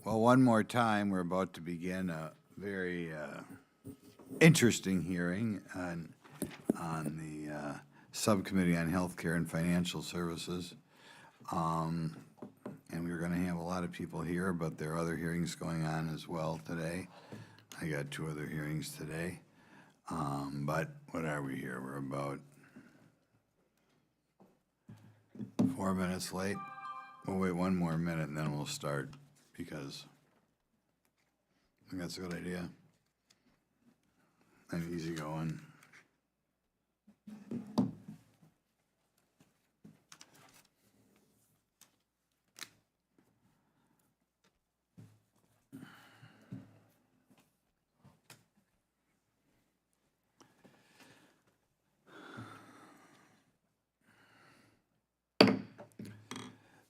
Well, one more time, we're about to begin a very interesting hearing on the Subcommittee on Healthcare and Financial Services. And we're going to have a lot of people here, but there are other hearings going on as well today. I got 2 other hearings today. But what are we here? We're about 4 minutes late. We'll wait 1 more minute and then we'll start, because I think that's a good idea. And easy going.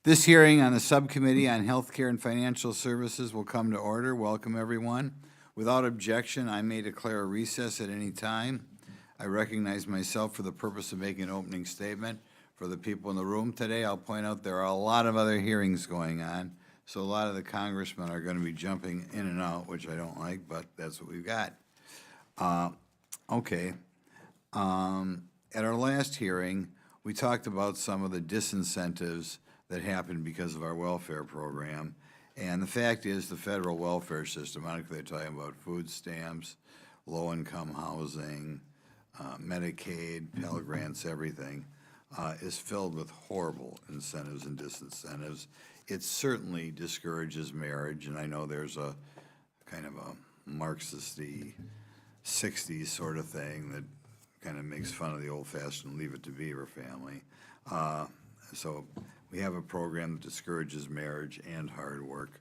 This hearing on the Subcommittee on Healthcare and Financial Services will come to order. Welcome, everyone. Without objection, I may declare a recess at any time. I recognize myself for the purpose of making an opening statement. For the people in the room today, I'll point out there are a lot of other hearings going on, so a lot of the congressmen are going to be jumping in and out, which I don't like, but that's what we've got. Okay. At our last hearing, we talked about some of the disincentives that happened because of our welfare program. And the fact is, the federal welfare system, I don't know if they're talking about food stamps, low-income housing, Medicaid, Pell Grants, everything, is filled with horrible incentives and disincentives. It certainly discourages marriage, and I know there's a kind of a Marxist-y 60s sort of thing that kind of makes fun of the old-fashioned Leave It to Beaver family. So we have a program that discourages marriage and hard work,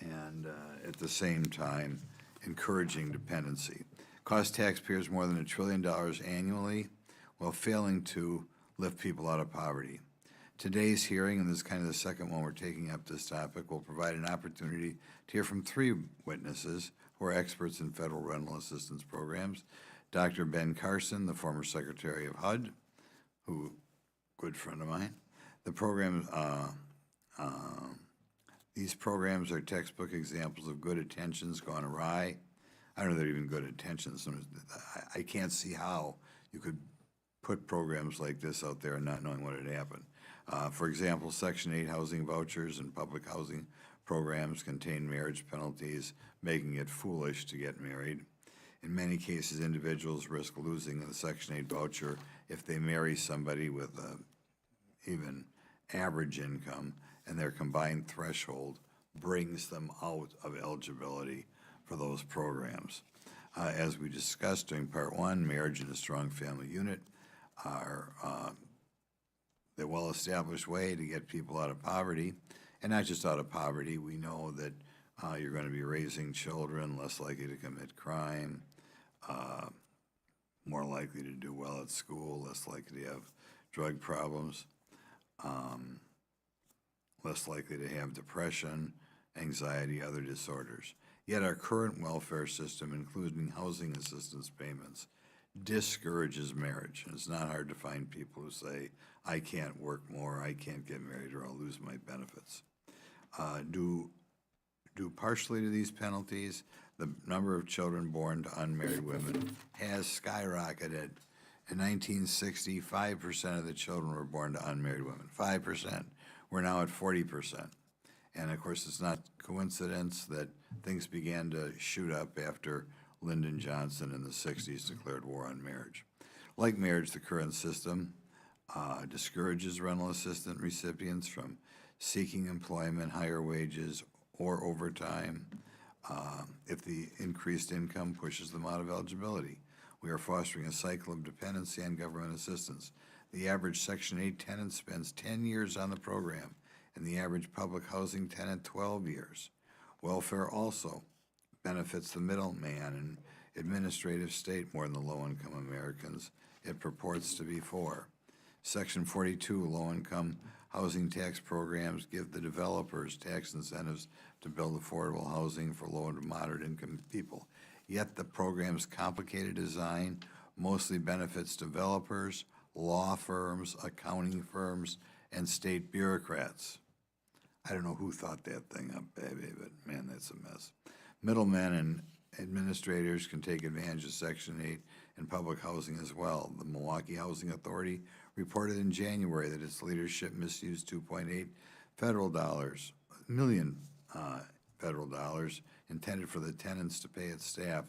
and at the same time, encouraging dependency. Costs taxpayers more than $1 trillion annually while failing to lift people out of poverty. Today's hearing, and this is kind of the second one we're taking up this topic, will provide an opportunity to hear from 3 witnesses who are experts in federal rental assistance programs. Dr. Ben Carson, the former Secretary of HUD, who, good friend of mine. The program, these programs are textbook examples of good intentions gone awry. I don't know if they're even good intentions. I can't see how you could put programs like this out there and not knowing what had happened. For example, Section 8 housing vouchers and public housing programs contain marriage penalties, making it foolish to get married. In many cases, individuals risk losing the Section 8 voucher if they marry somebody with even average income, and their combined threshold brings them out of eligibility for those programs. As we discussed during Part 1, marriage and a strong family unit are the well-established way to get people out of poverty, and not just out of poverty. We know that you're going to be raising children, less likely to commit crime, more likely to do well at school, less likely to have drug problems, less likely to have depression, anxiety, other disorders. Yet our current welfare system, including housing assistance payments, discourages marriage. And it's not hard to find people who say, I can't work more, I can't get married, or I'll lose my benefits. Due partially to these penalties, the number of children born to unmarried women has skyrocketed. In 1960, 5% of the children were born to unmarried women. 5%. We're now at 40%. And of course, it's not coincidence that things began to shoot up after Lyndon Johnson in the 60s declared war on marriage. Like marriage, the current system discourages rental assistance recipients from seeking employment, higher wages, or overtime if the increased income pushes them out of eligibility. We are fostering a cycle of dependency on government assistance. The average Section 8 tenant spends 10 years on the program, and the average public housing tenant 12 years. Welfare also benefits the middleman and administrative state more than the low-income Americans it purports to be for. Section 42 low-income housing tax programs give the developers tax incentives to build affordable housing for low and moderate income people. Yet the program's complicated design mostly benefits developers, law firms, accounting firms, and state bureaucrats. I don't know who thought that thing up, baby, but man, that's a mess. Middlemen and administrators can take advantage of Section 8 in public housing as well. The Milwaukee Housing Authority reported in January that its leadership misused $2.8 million federal dollars intended for the tenants to pay its staff.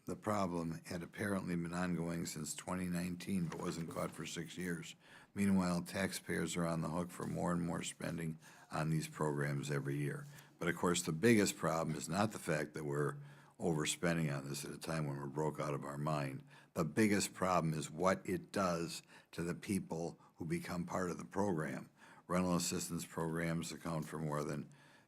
The problem had apparently been ongoing since 2019, but wasn't caught for 6 years. Meanwhile, taxpayers are on the hook for more and more spending on these programs every year. But of course, the biggest problem is not the fact that we're overspending on this at a time when we're broke out of our mind. The biggest problem is what it does to the people who become part of the program. Rental assistance programs account for more than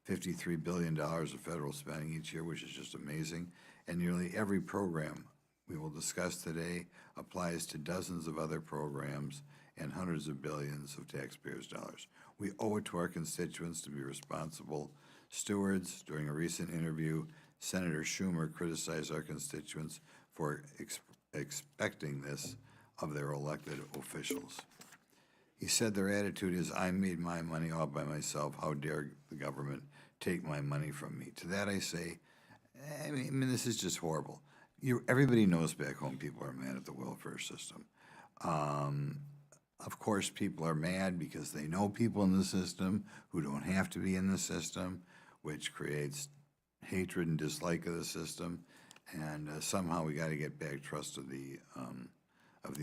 $53 billion of federal spending each year, which is just amazing. And nearly every program we will discuss today applies to dozens of other programs and hundreds of billions of taxpayers' dollars. We owe it to our constituents to be responsible stewards. During a recent interview, Senator Schumer criticized our constituents for expecting this of their elected officials. He said their attitude is, I made my money all by myself. How dare the government take my money from me? To that I say, I mean this is just horrible. Everybody knows back home people are mad at the welfare system. Of course, people are mad because they know people in the system who don't have to be in the system, which creates hatred and dislike of the system. And somehow we got to get back trust of the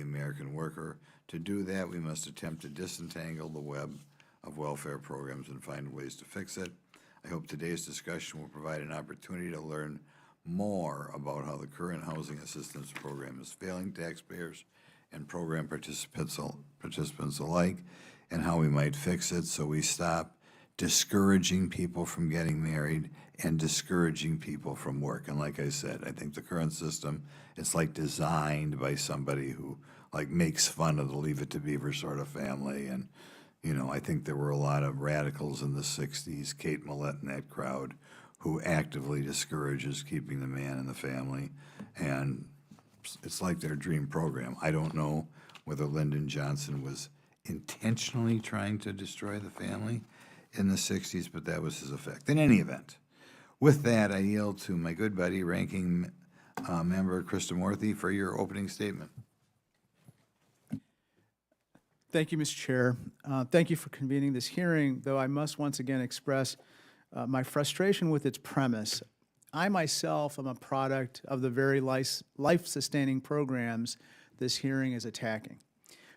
American worker. To do that, we must attempt to disentangle the web of welfare programs and find ways to fix it. I hope today's discussion will provide an opportunity to learn more about how the current housing assistance program is failing taxpayers and program participants alike, and how we might fix it so we stop discouraging people from getting married and discouraging people from work. And like I said, I think the current system, it's like designed by somebody who like makes fun of the Leave It to Beaver sort of family. And, you know, I think there were a lot of radicals in the 60s, Kate Millett and that crowd, who actively discourages keeping the man in the family. And it's like their dream program. I don't know whether Lyndon Johnson was intentionally trying to destroy the family in the 60s, but that was his effect. In any event, with that, I yield to my good buddy, Ranking Member Krishnamurthy, for your opening statement. Thank you, Mr. Chair. Thank you for convening this hearing, though I must once again express my frustration with its premise. I myself am a product of the very life-sustaining programs this hearing is attacking.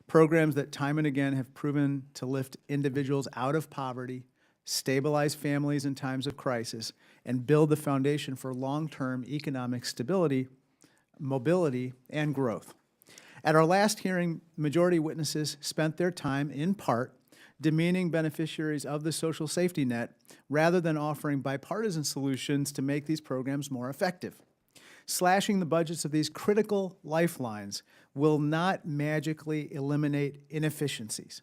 Programs that time and again have proven to lift individuals out of poverty, stabilize families in times of crisis, and build the foundation for long-term economic stability, mobility, and growth. At our last hearing, majority witnesses spent their time, in part, demeaning beneficiaries of the social safety net rather than offering bipartisan solutions to make these programs more effective. Slashing the budgets of these critical lifelines will not magically eliminate inefficiencies.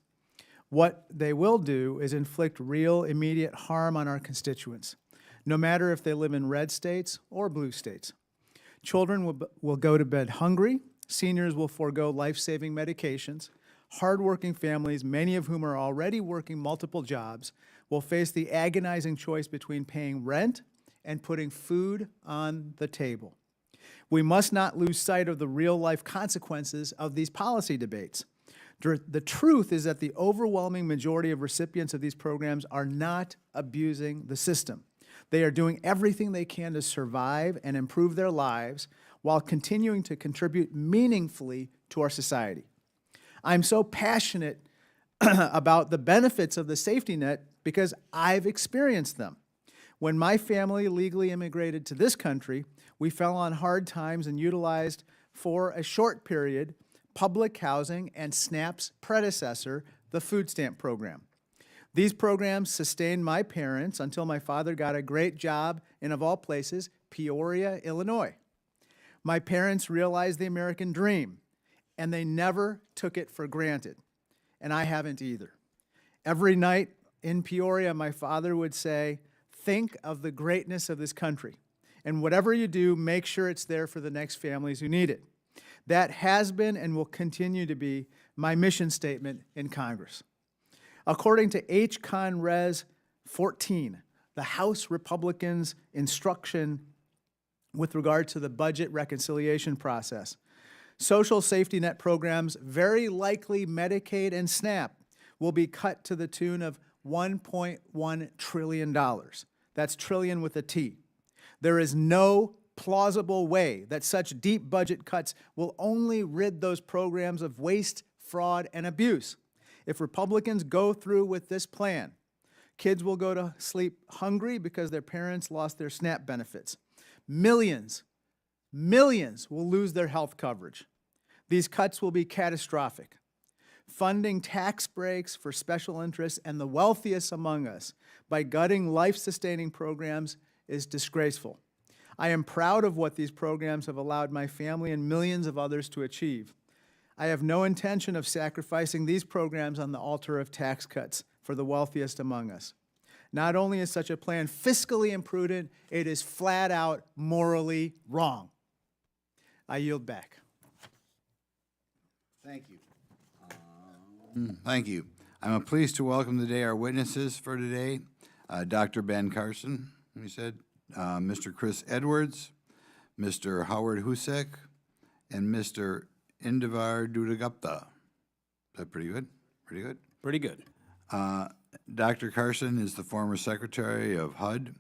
What they will do is inflict real, immediate harm on our constituents, no matter if they live in red states or blue states. Children will go to bed hungry, seniors will forego life-saving medications, hardworking families, many of whom are already working multiple jobs, will face the agonizing choice between paying rent and putting food on the table. We must not lose sight of the real-life consequences of these policy debates. The truth is that the overwhelming majority of recipients of these programs are not abusing the system. They are doing everything they can to survive and improve their lives while continuing to contribute meaningfully to our society. I'm so passionate about the benefits of the safety net because I've experienced them. When my family legally immigrated to this country, we fell on hard times and utilized, for a short period, public housing and SNAP's predecessor, the food stamp program. These programs sustained my parents until my father got a great job in, of all places, Peoria, Illinois. My parents realized the American dream, and they never took it for granted, and I haven't either. Every night in Peoria, my father would say, think of the greatness of this country, and whatever you do, make sure it's there for the next families who need it. That has been and will continue to be my mission statement in Congress. According to H. Con Res 14, the House Republicans' instruction with regard to the budget reconciliation process. Social safety net programs, very likely Medicaid and SNAP, will be cut to the tune of $1.1 trillion. That's trillion with a T. There is no plausible way that such deep budget cuts will only rid those programs of waste, fraud, and abuse. If Republicans go through with this plan, kids will go to sleep hungry because their parents lost their SNAP benefits. Millions will lose their health coverage. These cuts will be catastrophic. Funding tax breaks for special interests and the wealthiest among us by gutting life-sustaining programs is disgraceful. I am proud of what these programs have allowed my family and millions of others to achieve. I have no intention of sacrificing these programs on the altar of tax cuts for the wealthiest among us. Not only is such a plan fiscally imprudent, it is flat out morally wrong. I yield back. Thank you. Thank you. I'm pleased to welcome today our witnesses for today, Dr. Ben Carson, we said, Mr. Chris Edwards, Mr. Howard Husek, and Mr. Indivar Dudagupta. Is that pretty good? Pretty good? Pretty good. Dr. Carson is the former secretary of HUD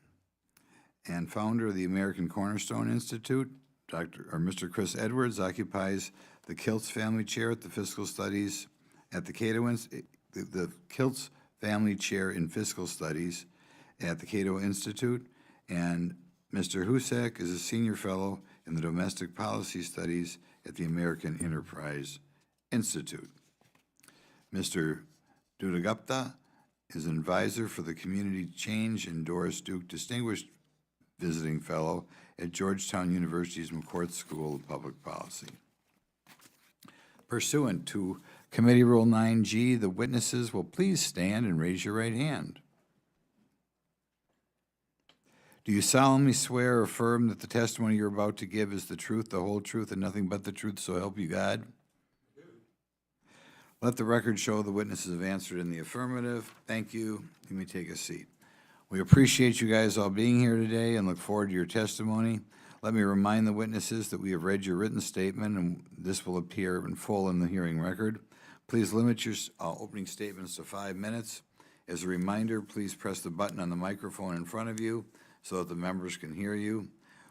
and founder of the American Cornerstone Institute. Mr. Chris Edwards occupies the Kiltz Family Chair at the Fiscal Studies at the Cato the Kiltz Family Chair in Fiscal Studies at the Cato Institute, and Mr. Husek is a senior fellow in the Domestic Policy Studies at the American Enterprise Institute. Mr. Dudagupta is an advisor for the Community Change and Doris Duke Distinguished Visiting Fellow at Georgetown University's McCourt School of Public Policy. Pursuant to Committee Rule 9G, the witnesses will please stand and raise your right hand. Do you solemnly swear or affirm that the testimony you're about to give is the truth, the whole truth, and nothing but the truth, so help you God? Let the record show the witnesses have answered in the affirmative. Thank you. You may take a seat. We appreciate you guys all being here today and look forward to your testimony. Let me remind the witnesses that we have read your written statement, and this will appear in full in the hearing record. Please limit your opening statements to 5 minutes. As a reminder, please press the button on the microphone in front of you so that the members can hear you.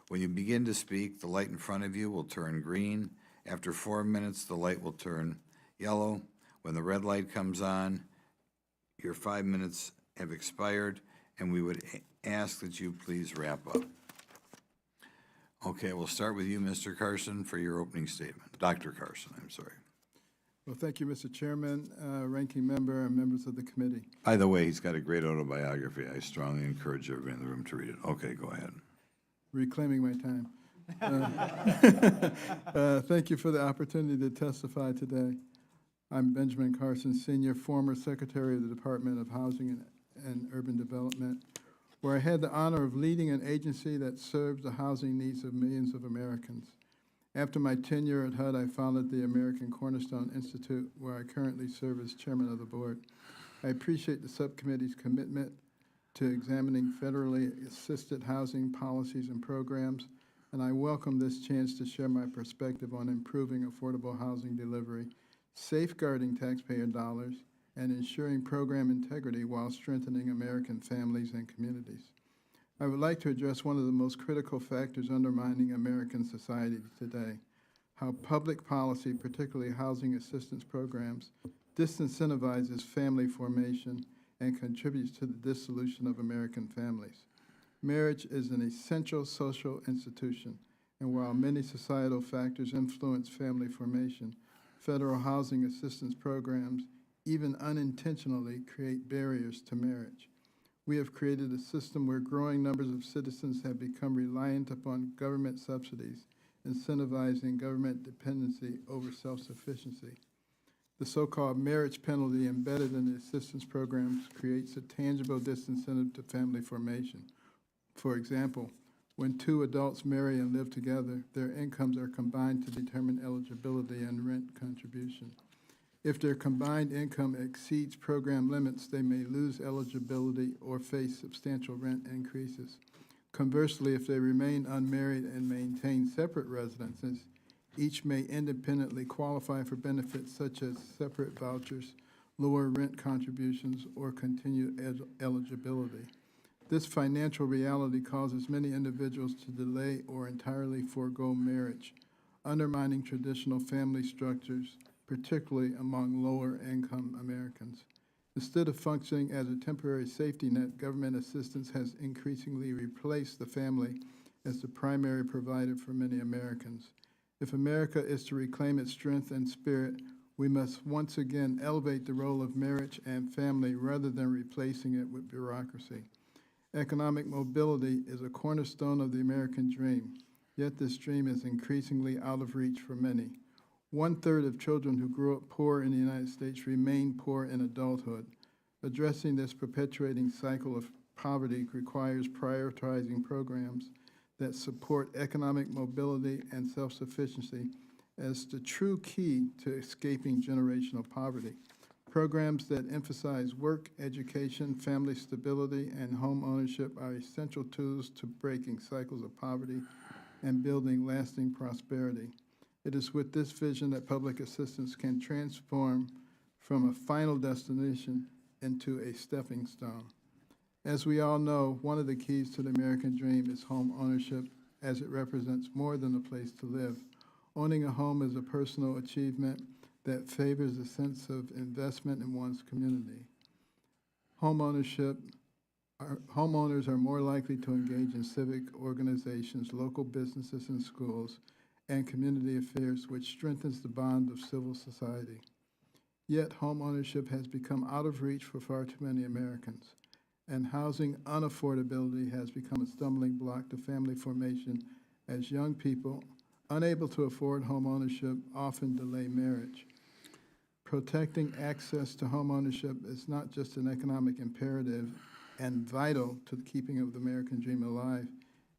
When you begin to speak, the light in front of you will turn green. After 4 minutes, the light will turn yellow. When the red light comes on, your 5 minutes have expired, and we would ask that you please wrap up. Okay, we'll start with you, Mr. Carson, for your opening statement. Dr. Carson, I'm sorry. Well, thank you, Mr. Chairman, ranking member, and members of the committee. By the way, he's got a great autobiography. I strongly encourage everybody in the room to read it. Okay, go ahead. Reclaiming my time. Thank you for the opportunity to testify today. I'm Benjamin Carson, Senior, former Secretary of the Department of Housing and Urban Development, where I had the honor of leading an agency that serves the housing needs of millions of Americans. After my tenure at HUD, I founded the American Cornerstone Institute, where I currently serve as chairman of the board. I appreciate the subcommittee's commitment to examining federally assisted housing policies and programs, and I welcome this chance to share my perspective on improving affordable housing delivery, safeguarding taxpayer dollars, and ensuring program integrity while strengthening American families and communities. I would like to address one of the most critical factors undermining American society today, how public policy, particularly housing assistance programs, disincentivizes family formation and contributes to the dissolution of American families. Marriage is an essential social institution, and while many societal factors influence family formation, federal housing assistance programs, even unintentionally, create barriers to marriage. We have created a system where growing numbers of citizens have become reliant upon government subsidies, incentivizing government dependency over self-sufficiency. The so-called marriage penalty embedded in the assistance programs creates a tangible disincentive to family formation. For example, when two adults marry and live together, their incomes are combined to determine eligibility and rent contribution. If their combined income exceeds program limits, they may lose eligibility or face substantial rent increases. Conversely, if they remain unmarried and maintain separate residences, each may independently qualify for benefits such as separate vouchers, lower rent contributions, or continued eligibility. This financial reality causes many individuals to delay or entirely forego marriage, undermining traditional family structures, particularly among lower-income Americans. Instead of functioning as a temporary safety net, government assistance has increasingly replaced the family as the primary provider for many Americans. If America is to reclaim its strength and spirit, we must once again elevate the role of marriage and family rather than replacing it with bureaucracy. Economic mobility is a cornerstone of the American dream, yet this dream is increasingly out of reach for many. 1/3 of children who grew up poor in the United States remain poor in adulthood. Addressing this perpetuating cycle of poverty requires prioritizing programs that support economic mobility and self-sufficiency as the true key to escaping generational poverty. Programs that emphasize work, education, family stability, and home ownership are essential tools to breaking cycles of poverty and building lasting prosperity. It is with this vision that public assistance can transform from a final destination into a stepping stone. As we all know, one of the keys to the American dream is home ownership, as it represents more than a place to live. Owning a home is a personal achievement that favors a sense of investment in one's community. Homeowners are more likely to engage in civic organizations, local businesses and schools, and community affairs, which strengthens the bond of civil society. Yet home ownership has become out of reach for far too many Americans, and housing unaffordability has become a stumbling block to family formation as young people, unable to afford home ownership, often delay marriage. Protecting access to home ownership is not just an economic imperative and vital to the keeping of the American dream alive,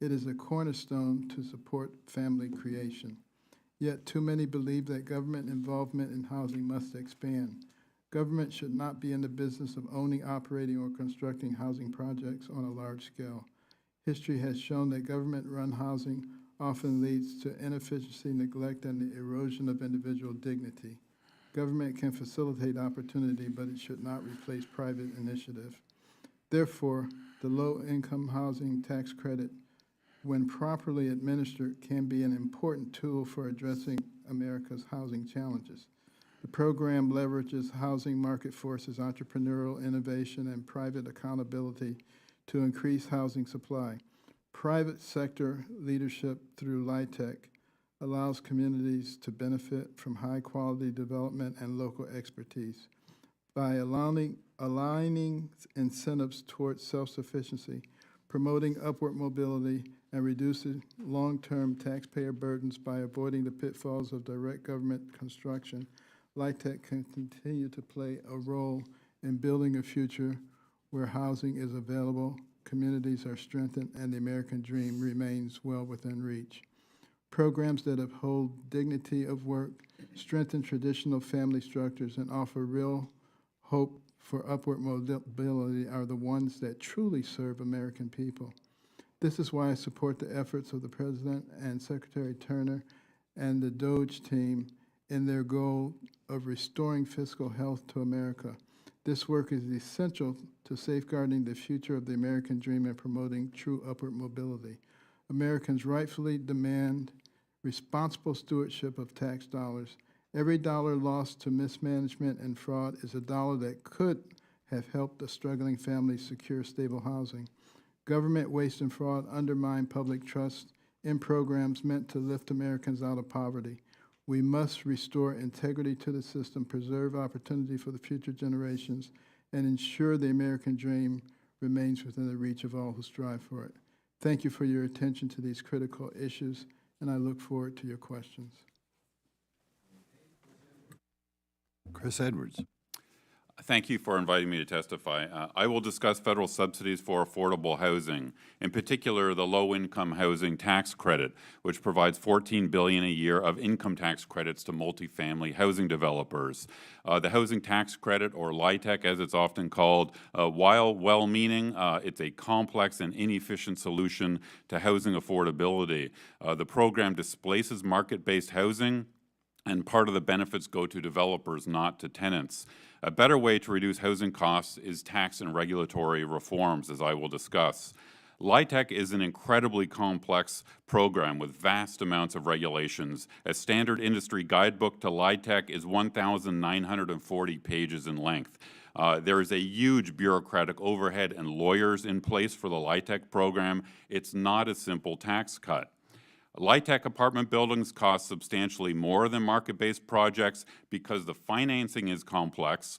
it is a cornerstone to support family creation. Yet too many believe that government involvement in housing must expand. Government should not be in the business of owning, operating, or constructing housing projects on a large scale. History has shown that government-run housing often leads to inefficiency, neglect, and the erosion of individual dignity. Government can facilitate opportunity, but it should not replace private initiative. Therefore, the low-income housing tax credit, when properly administered, can be an important tool for addressing America's housing challenges. The program leverages housing market forces, entrepreneurial innovation, and private accountability to increase housing supply. Private sector leadership through LIHTC allows communities to benefit from high-quality development and local expertise. By aligning incentives towards self-sufficiency, promoting upward mobility, and reducing long-term taxpayer burdens by avoiding the pitfalls of direct government construction, LIHTC can continue to play a role in building a future where housing is available, communities are strengthened, and the American dream remains well within reach. Programs that uphold dignity of work, strengthen traditional family structures, and offer real hope for upward mobility are the ones that truly serve American people. This is why I support the efforts of the President and Secretary Turner and the DOGE team in their goal of restoring fiscal health to America. This work is essential to safeguarding the future of the American dream and promoting true upward mobility. Americans rightfully demand responsible stewardship of tax dollars. Every dollar lost to mismanagement and fraud is a dollar that could have helped a struggling family secure stable housing. Government waste and fraud undermine public trust in programs meant to lift Americans out of poverty. We must restore integrity to the system, preserve opportunity for the future generations, and ensure the American dream remains within the reach of all who strive for it. Thank you for your attention to these critical issues, and I look forward to your questions. Chris Edwards. Thank you for inviting me to testify. I will discuss federal subsidies for affordable housing, in particular the low-income housing tax credit, which provides $14 billion a year of income tax credits to multifamily housing developers. The housing tax credit, or LIHTC as it's often called, while well-meaning, it's a complex and inefficient solution to housing affordability. The program displaces market-based housing, and part of the benefits go to developers, not to tenants. A better way to reduce housing costs is tax and regulatory reforms, as I will discuss. LIHTC is an incredibly complex program with vast amounts of regulations. A standard industry guidebook to LIHTC is 1,940 pages in length. There is a huge bureaucratic overhead and lawyers in place for the LIHTC program. It's not a simple tax cut. LIHTC apartment buildings cost substantially more than market-based projects because the financing is complex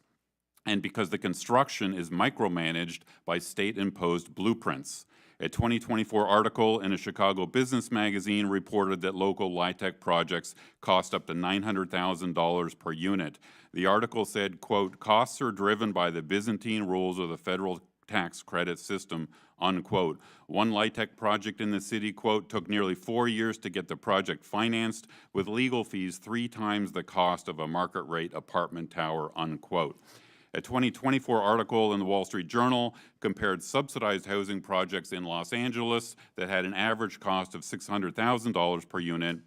and because the construction is micromanaged by state-imposed blueprints. A 2024 article in a Chicago business magazine reported that local LIHTC projects cost up to $900,000 per unit. The article said, quote, "Costs are driven by the Byzantine rules of the federal tax credit system," unquote. One LIHTC project in the city, quote, "took nearly 4 years to get the project financed, with legal fees 3 times the cost of a market rate apartment tower," unquote. A 2024 article in the Wall Street Journal compared subsidized housing projects in Los Angeles that had an average cost of $600,000 per unit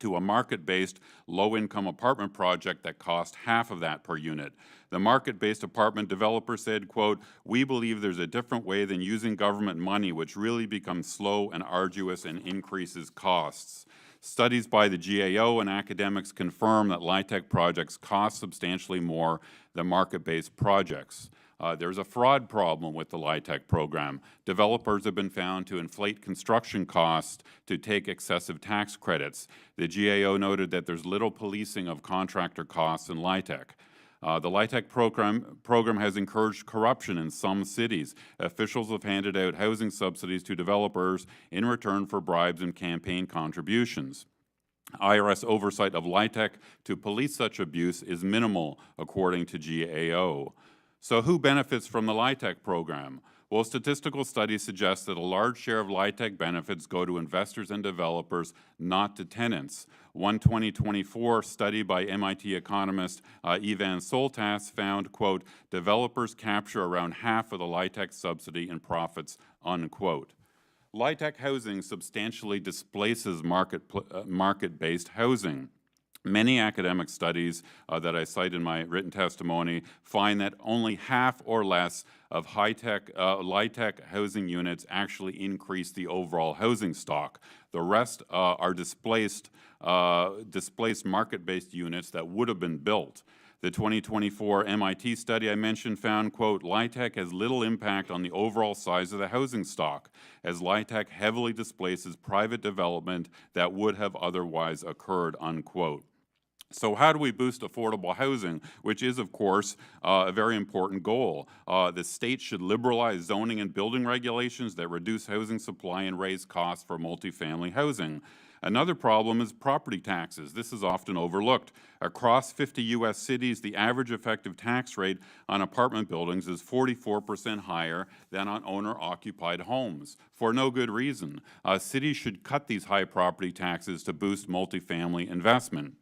to a market-based low-income apartment project that cost half of that per unit. The market-based apartment developer said, quote, "We believe there's a different way than using government money, which really becomes slow and arduous and increases costs." Studies by the GAO and academics confirm that LIHTC projects cost substantially more than market-based projects. There's a fraud problem with the LIHTC program. Developers have been found to inflate construction costs to take excessive tax credits. The GAO noted that there's little policing of contractor costs in LIHTC. The LIHTC program has encouraged corruption in some cities. Officials have handed out housing subsidies to developers in return for bribes and campaign contributions. IRS oversight of LIHTC to police such abuse is minimal, according to GAO. So who benefits from the LIHTC program? Well, statistical studies suggest that a large share of LIHTC benefits go to investors and developers, not to tenants. One 2024 study by MIT economist Ivan Soltas found, quote, "Developers capture around half of the LIHTC subsidy in profits," unquote. LIHTC housing substantially displaces market-based housing. Many academic studies that I cite in my written testimony find that only half or less of LIHTC housing units actually increase the overall housing stock. The rest are displaced market-based units that would have been built. The 2024 MIT study I mentioned found, quote, "LIHTC has little impact on the overall size of the housing stock, as LIHTC heavily displaces private development that would have otherwise occurred," unquote. So how do we boost affordable housing, which is, of course, a very important goal? The state should liberalize zoning and building regulations that reduce housing supply and raise costs for multifamily housing. Another problem is property taxes. This is often overlooked. Across 50 U.S. cities, the average effective tax rate on apartment buildings is 44% higher than on owner-occupied homes, for no good reason. Cities should cut these high property taxes to boost multifamily investment.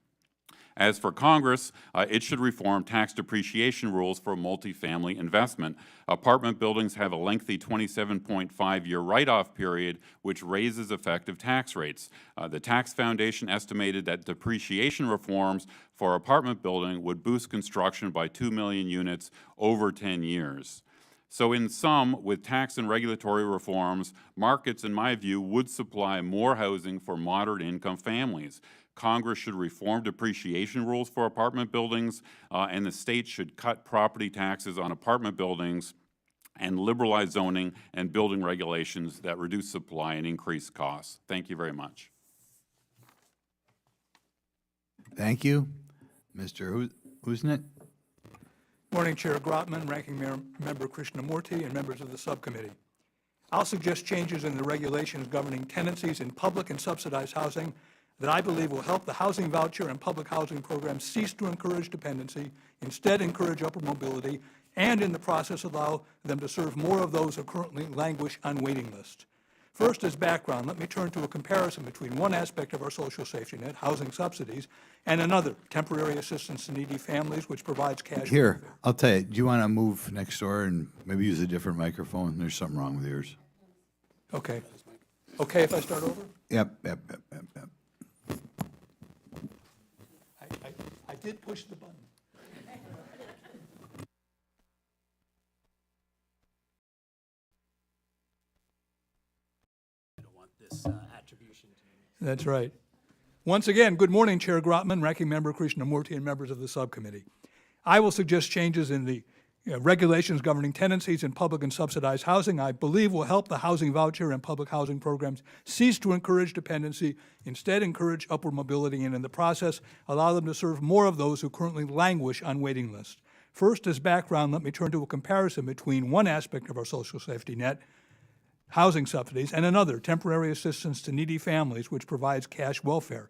As for Congress, it should reform tax depreciation rules for multifamily investment. Apartment buildings have a lengthy 27.5-year write-off period, which raises effective tax rates. The Tax Foundation estimated that depreciation reforms for apartment building would boost construction by 2 million units over 10 years. So in sum, with tax and regulatory reforms, markets, in my view, would supply more housing for moderate income families. Congress should reform depreciation rules for apartment buildings, and the state should cut property taxes on apartment buildings and liberalize zoning and building regulations that reduce supply and increase costs. Thank you very much. Thank you. Mr. Husnet? Morning, Chair Grotman, Ranking Member Krishnamurti, and members of the subcommittee. I'll suggest changes in the regulations governing tenancies in public and subsidized housing, that I believe will help the housing voucher and public housing programs cease to encourage dependency, instead encourage upward mobility, and in the process allow them to serve more of those who currently languish on waiting lists. First, as background, let me turn to a comparison between one aspect of our social safety net, housing subsidies, and another, temporary assistance to needy families, which provides cash. Here, I'll tell you, do you want to move next door and maybe use a different microphone? There's something wrong with yours. Okay. Okay if I start over? Yep. I did push the button. That's right. Once again, good morning, Chair Grotman, Ranking Member Krishnamurti, and members of the subcommittee. I will suggest changes in the regulations governing tenancies in public and subsidized housing I believe will help the housing voucher and public housing programs cease to encourage dependency, instead encourage upward mobility, and in the process allow them to serve more of those who currently languish on waiting lists. First, as background, let me turn to a comparison between one aspect of our social safety net, housing subsidies, and another, temporary assistance to needy families, which provides cash welfare.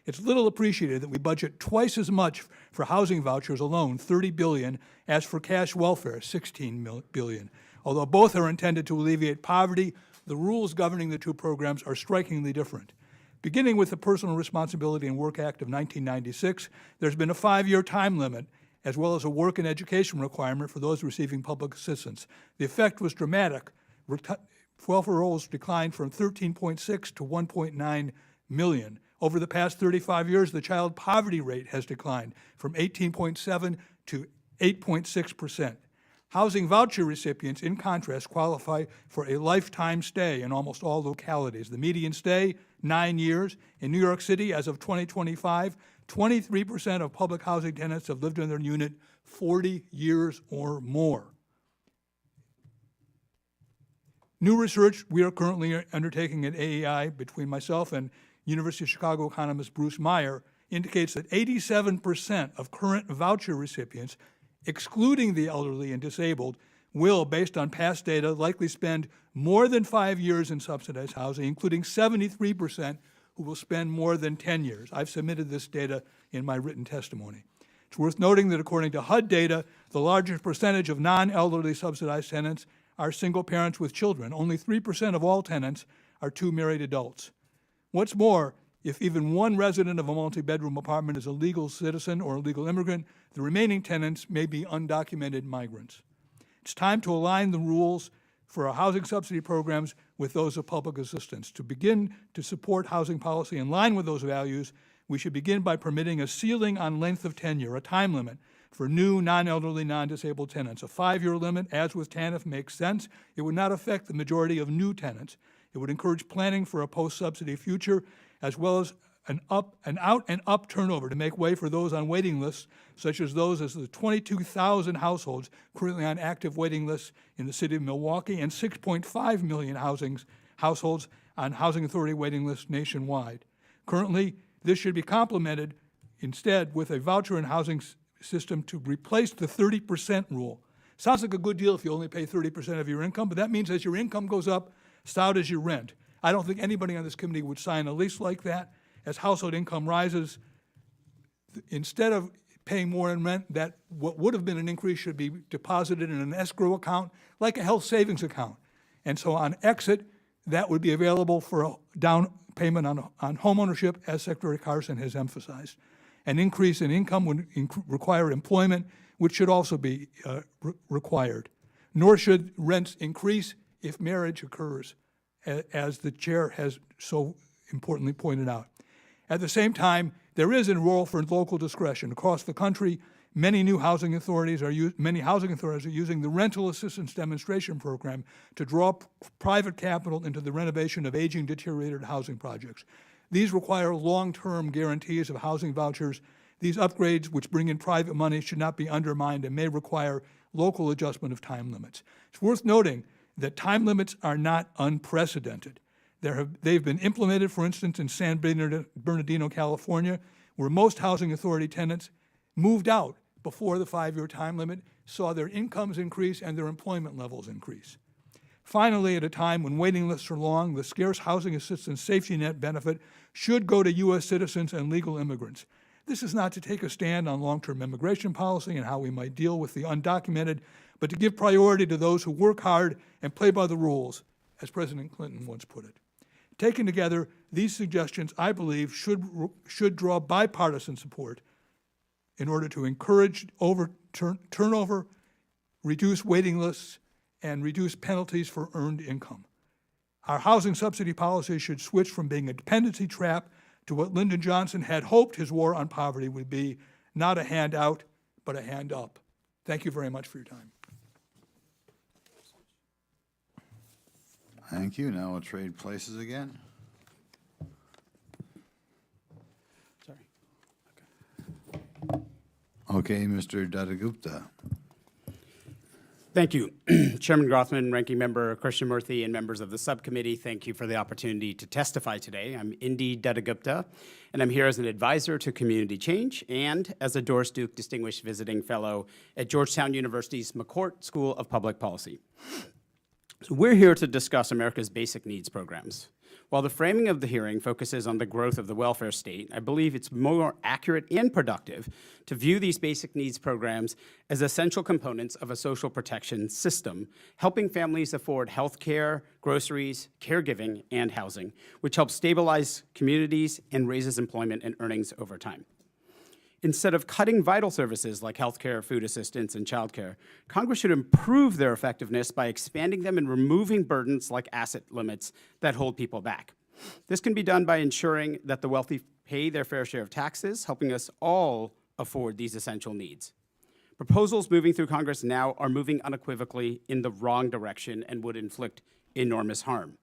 It's little appreciated that we budget twice as much for housing vouchers alone, $30 billion, as for cash welfare, $16 billion. Although both are intended to alleviate poverty, the rules governing the two programs are strikingly different. Beginning with the Personal Responsibility and Work Act of 1996, there's been a 5-year time limit, as well as a work and education requirement for those receiving public assistance. The effect was dramatic. Welfare rolls declined from 13.6 to 1.9 million. Over the past 35 years, the child poverty rate has declined from 18.7 to 8.6%. Housing voucher recipients, in contrast, qualify for a lifetime stay in almost all localities. The median stay, 9 years. In New York City, as of 2025, 23% of public housing tenants have lived in their unit 40 years or more. New research we are currently undertaking at AEI between myself and University of Chicago economist Bruce Meyer indicates that 87% of current voucher recipients, excluding the elderly and disabled, will, based on past data, likely spend more than 5 years in subsidized housing, including 73% who will spend more than 10 years. I've submitted this data in my written testimony. It's worth noting that according to HUD data, the largest percentage of non-elderly subsidized tenants are single parents with children. Only 3% of all tenants are two married adults. What's more, if even one resident of a multi-bedroom apartment is a legal citizen or a legal immigrant, the remaining tenants may be undocumented migrants. It's time to align the rules for our housing subsidy programs with those of public assistance. To begin to support housing policy in line with those values, we should begin by permitting a ceiling on length of tenure, a time limit, for new non-elderly, non-disabled tenants. A 5-year limit, as with TANF, makes sense. It would not affect the majority of new tenants. It would encourage planning for a post-subsidy future, as well as an out and up turnover to make way for those on waiting lists, such as those as the 22,000 households currently on active waiting lists in the city of Milwaukee and 6.5 million households on housing authority waiting lists nationwide. Currently, this should be complemented instead with a voucher and housing system to replace the 30% rule. Sounds like a good deal if you only pay 30% of your income, but that means as your income goes up, so does your rent. I don't think anybody on this committee would sign a lease like that. As household income rises, instead of paying more in rent, that what would have been an increase should be deposited in an escrow account, like a health savings account. And so on exit, that would be available for a down payment on home ownership, as Secretary Carson has emphasized. An increase in income would require employment, which should also be required. Nor should rents increase if marriage occurs, as the chair has so importantly pointed out. At the same time, there is a role for local discretion. Across the country, many housing authorities are using the Rental Assistance Demonstration Program to draw private capital into the renovation of aging, deteriorated housing projects. These require long-term guarantees of housing vouchers. These upgrades, which bring in private money, should not be undermined and may require local adjustment of time limits. It's worth noting that time limits are not unprecedented. They've been implemented, for instance, in San Bernardino, California, where most housing authority tenants moved out before the 5-year time limit, saw their incomes increase and their employment levels increase. Finally, at a time when waiting lists are long, the scarce housing assistance safety net benefit should go to U.S. citizens and legal immigrants. This is not to take a stand on long-term immigration policy and how we might deal with the undocumented, but to give priority to those who work hard and play by the rules, as President Clinton once put it. Taken together, these suggestions, I believe, should draw bipartisan support in order to encourage turnover, reduce waiting lists, and reduce penalties for earned income. Our housing subsidy policy should switch from being a dependency trap to what Lyndon Johnson had hoped his war on poverty would be, not a handout, but a hand up. Thank you very much for your time. Thank you. Now we'll trade places again. Sorry. Okay, Mr. Dattagupta. Thank you. Chairman Grothman, Ranking Member Krishnamurthy, and members of the subcommittee, thank you for the opportunity to testify today. I'm Indi Dattagupta, and I'm here as an advisor to community change and as a Doris Duke Distinguished Visiting Fellow at Georgetown University's McCourt School of Public Policy. So we're here to discuss America's basic needs programs. While the framing of the hearing focuses on the growth of the welfare state, I believe it's more accurate and productive to view these basic needs programs as essential components of a social protection system, helping families afford health care, groceries, caregiving, and housing, which helps stabilize communities and raises employment and earnings over time. Instead of cutting vital services like health care, food assistance, and child care, Congress should improve their effectiveness by expanding them and removing burdens like asset limits that hold people back. This can be done by ensuring that the wealthy pay their fair share of taxes, helping us all afford these essential needs. Proposals moving through Congress now are moving unequivocally in the wrong direction and would inflict enormous harm.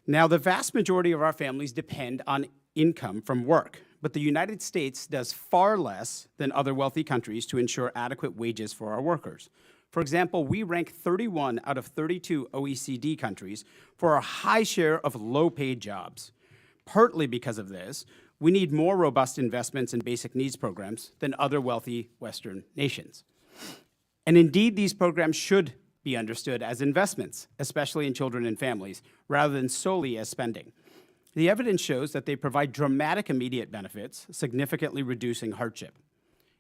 Now, the vast majority of our families depend on income from work, but the United States does far less than other wealthy countries to ensure adequate wages for our workers. For example, we rank 31 out of 32 OECD countries for our high share of low-paid jobs. Partly because of this, we need more robust investments in basic needs programs than other wealthy Western nations. And indeed, these programs should be understood as investments, especially in children and families, rather than solely as spending. The evidence shows that they provide dramatic immediate benefits, significantly reducing hardship.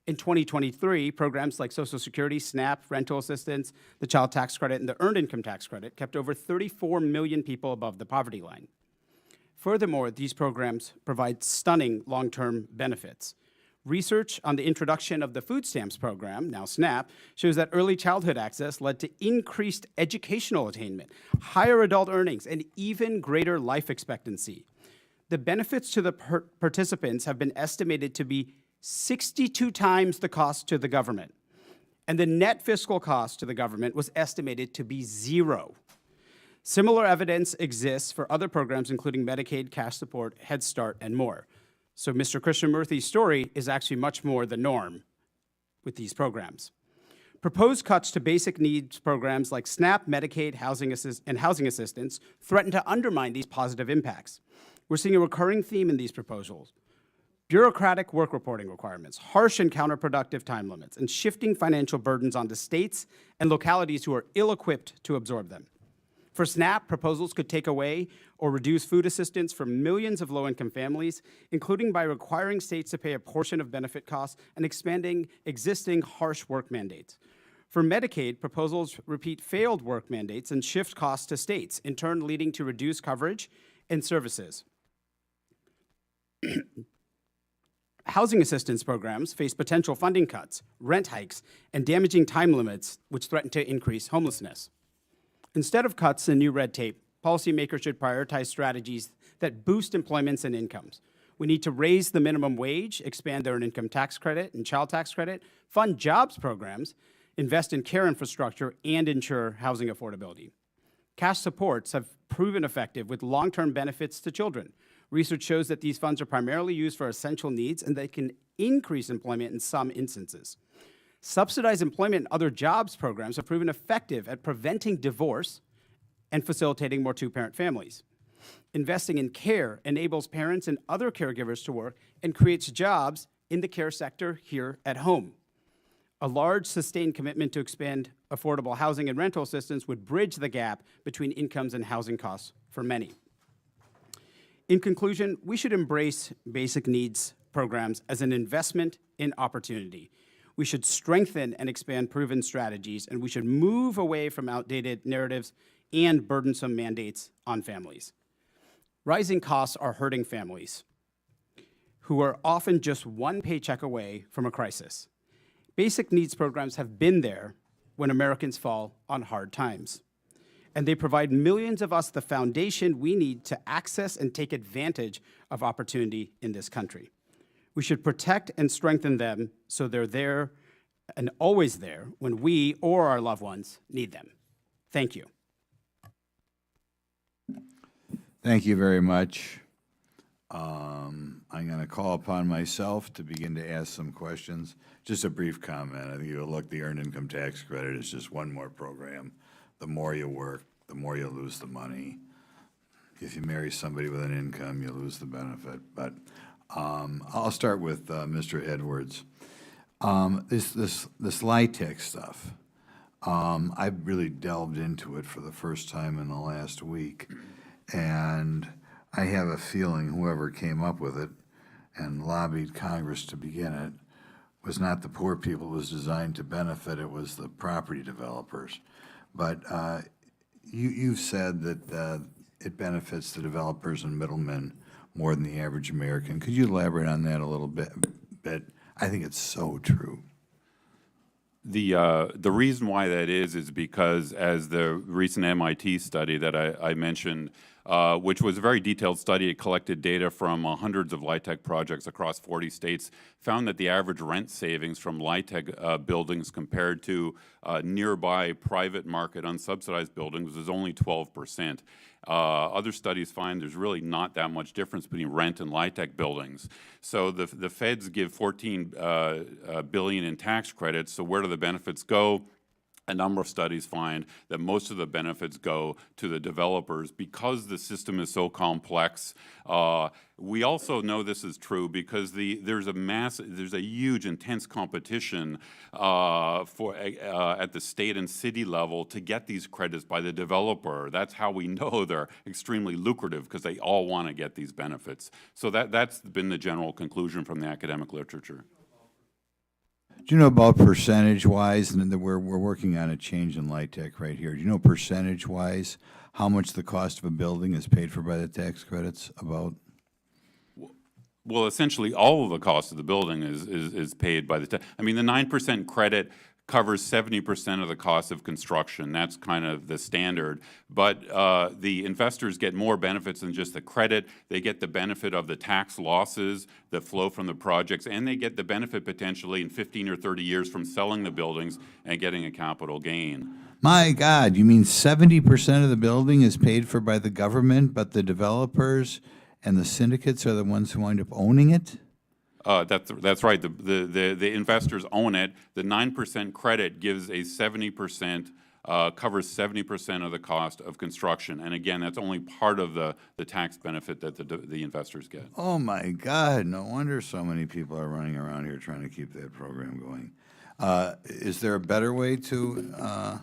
In 2023, programs like Social Security, SNAP, rental assistance, the child tax credit, and the earned income tax credit kept over 34 million people above the poverty line. Furthermore, these programs provide stunning long-term benefits. Research on the introduction of the food stamps program, now SNAP, shows that early childhood access led to increased educational attainment, higher adult earnings, and even greater life expectancy. The benefits to the participants have been estimated to be 62 times the cost to the government, and the net fiscal cost to the government was estimated to be 0. Similar evidence exists for other programs, including Medicaid, cash support, Head Start, and more. So Mr. Krishnamurthy's story is actually much more the norm with these programs. Proposed cuts to basic needs programs like SNAP, Medicaid, and housing assistance threaten to undermine these positive impacts. We're seeing a recurring theme in these proposals: bureaucratic work reporting requirements, harsh and counterproductive time limits, and shifting financial burdens onto states and localities who are ill-equipped to absorb them. For SNAP, proposals could take away or reduce food assistance for millions of low-income families, including by requiring states to pay a portion of benefit costs and expanding existing harsh work mandates. For Medicaid, proposals repeat failed work mandates and shift costs to states, in turn leading to reduced coverage and services. Housing assistance programs face potential funding cuts, rent hikes, and damaging time limits, which threaten to increase homelessness. Instead of cuts and new red tape, policymakers should prioritize strategies that boost employments and incomes. We need to raise the minimum wage, expand the earned income tax credit and child tax credit, fund jobs programs, invest in care infrastructure, and ensure housing affordability. Cash supports have proven effective with long-term benefits to children. Research shows that these funds are primarily used for essential needs and they can increase employment in some instances. Subsidized employment and other jobs programs have proven effective at preventing divorce and facilitating more two-parent families. Investing in care enables parents and other caregivers to work and creates jobs in the care sector here at home. A large, sustained commitment to expand affordable housing and rental assistance would bridge the gap between incomes and housing costs for many. In conclusion, we should embrace basic needs programs as an investment in opportunity. We should strengthen and expand proven strategies, and we should move away from outdated narratives and burdensome mandates on families. Rising costs are hurting families who are often just one paycheck away from a crisis. Basic needs programs have been there when Americans fall on hard times, and they provide millions of us the foundation we need to access and take advantage of opportunity in this country. We should protect and strengthen them so they're there and always there when we or our loved ones need them. Thank you. Thank you very much. I'm going to call upon myself to begin to ask some questions. Just a brief comment. I think you look, the Earned Income Tax Credit is just one more program. The more you work, the more you lose the money. If you marry somebody with an income, you lose the benefit. But I'll start with Mr. Edwards. This LIHTC stuff, I've really delved into it for the first time in the last week, and I have a feeling whoever came up with it and lobbied Congress to begin it was not the poor people it was designed to benefit, it was the property developers. But you've said that it benefits the developers and middlemen more than the average American. Could you elaborate on that a little bit? I think it's so true. The reason why that is because, as the recent MIT study that I mentioned, which was a very detailed study, it collected data from hundreds of LIHTC projects across 40 states, found that the average rent savings from LIHTC buildings compared to nearby private market unsubsidized buildings is only 12%. Other studies find there's really not that much difference between rent and LIHTC buildings. So the feds give $14 billion in tax credits, so where do the benefits go? A number of studies find that most of the benefits go to the developers because the system is so complex. We also know this is true because there's a huge, intense competition at the state and city level to get these credits by the developer. That's how we know they're extremely lucrative, because they all want to get these benefits. So that's been the general conclusion from the academic literature. Do you know about percentage-wise, and we're working on a change in LIHTC right here. Do you know percentage-wise how much the cost of a building is paid for by the tax credits about? Well, essentially, all of the cost of the building is paid by the I mean, the 9% credit covers 70% of the cost of construction. That's kind of the standard. But the investors get more benefits than just the credit. They get the benefit of the tax losses that flow from the projects, and they get the benefit potentially in 15 or 30 years from selling the buildings and getting a capital gain. My God, you mean 70% of the building is paid for by the government, but the developers and the syndicates are the ones who wind up owning it? That's right. The investors own it. The 9% credit gives a 70%, covers 70% of the cost of construction. And again, that's only part of the tax benefit that the investors get. Oh my God, no wonder so many people are running around here trying to keep that program going. Is there a better way to,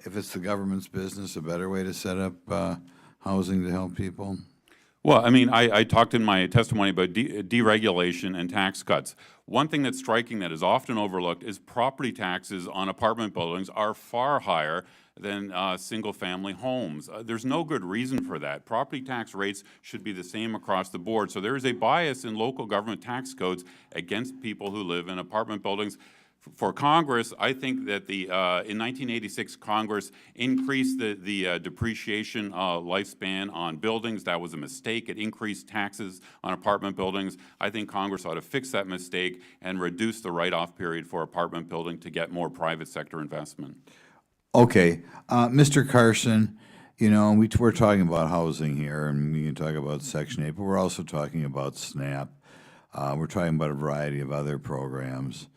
if it's the government's business, a better way to set up housing to help people? Well, I mean, I talked in my testimony about deregulation and tax cuts. One thing that's striking that is often overlooked is property taxes on apartment buildings are far higher than single-family homes. There's no good reason for that. Property tax rates should be the same across the board. So there is a bias in local government tax codes against people who live in apartment buildings. For Congress, I think that in 1986, Congress increased the depreciation lifespan on buildings. That was a mistake. It increased taxes on apartment buildings. I think Congress ought to fix that mistake and reduce the write-off period for apartment building to get more private sector investment. Okay, Mr. Carson, you know, we're talking about housing here, and we can talk about Section 8, but we're also talking about SNAP. We're talking about a variety of other programs.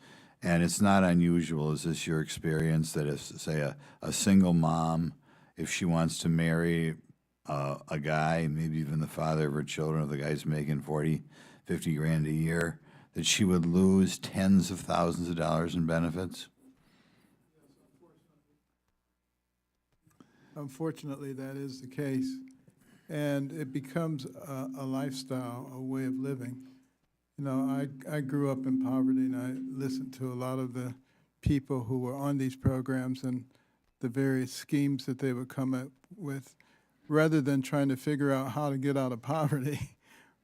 And it's not unusual, is this your experience, that if, say, a single mom, if she wants to marry a guy, maybe even the father of her children, if the guy's making 40, 50 grand a year, that she would lose tens of thousands of dollars in benefits? Unfortunately, that is the case. and it becomes a lifestyle, a way of living. You know, I grew up in poverty, and I listened to a lot of the people who were on these programs and the various schemes that they would come up with, rather than trying to figure out how to get out of poverty,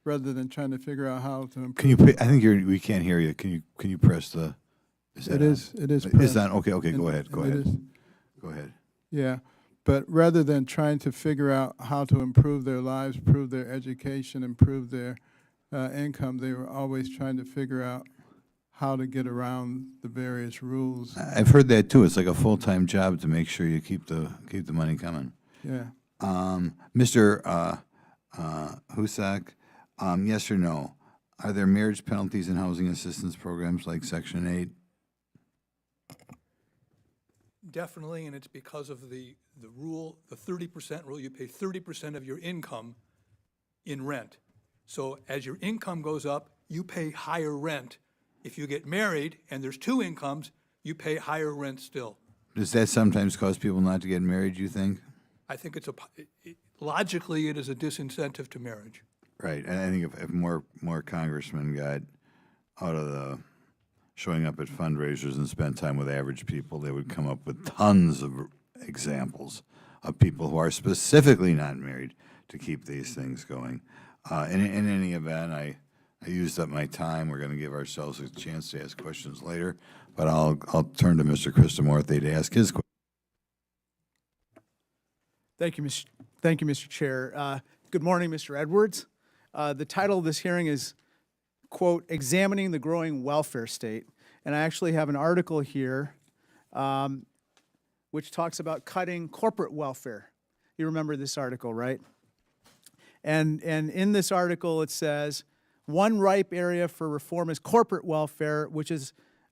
rather than trying to figure out how to improve. Can you, I think we can't hear you. Can you press the? It is It's pressed. on, okay, go And- ahead, go and it ahead. is. Go ahead. Yeah, but rather than trying to figure out how to improve their lives, improve their education, improve their income, they were always trying to figure out how to get around the various rules. I've heard that too. It's like a full-time job to make sure you keep the money coming. Yeah, Mr. Husak, yes or no? Are there marriage penalties in housing assistance programs like Section 8? Definitely, and it's because of the rule, the 30% rule. You pay 30% of your income in rent. So as your income goes up, you pay higher rent. If you get married and there's two incomes, you pay higher rent still. Does that sometimes cause people not to get married, you think? I think logically, it is a disincentive to marriage. Right, and I think if more congressmen got out of the showing up at fundraisers and spent time with average people, they would come up with tons of examples of people who are specifically not married to keep these things going. In any event, I used up my time. We're going to give ourselves a chance to ask questions later, but I'll turn to Mr. Kristamorte to ask his question. Thank you, Mr. Chair. Good morning, Mr. Edwards. The title of this hearing is, quote, "Examining the Growing Welfare State." And I actually have an article here which talks about cutting corporate welfare. You remember this article, right? And in this article, it says, one ripe area for reform is corporate welfare, which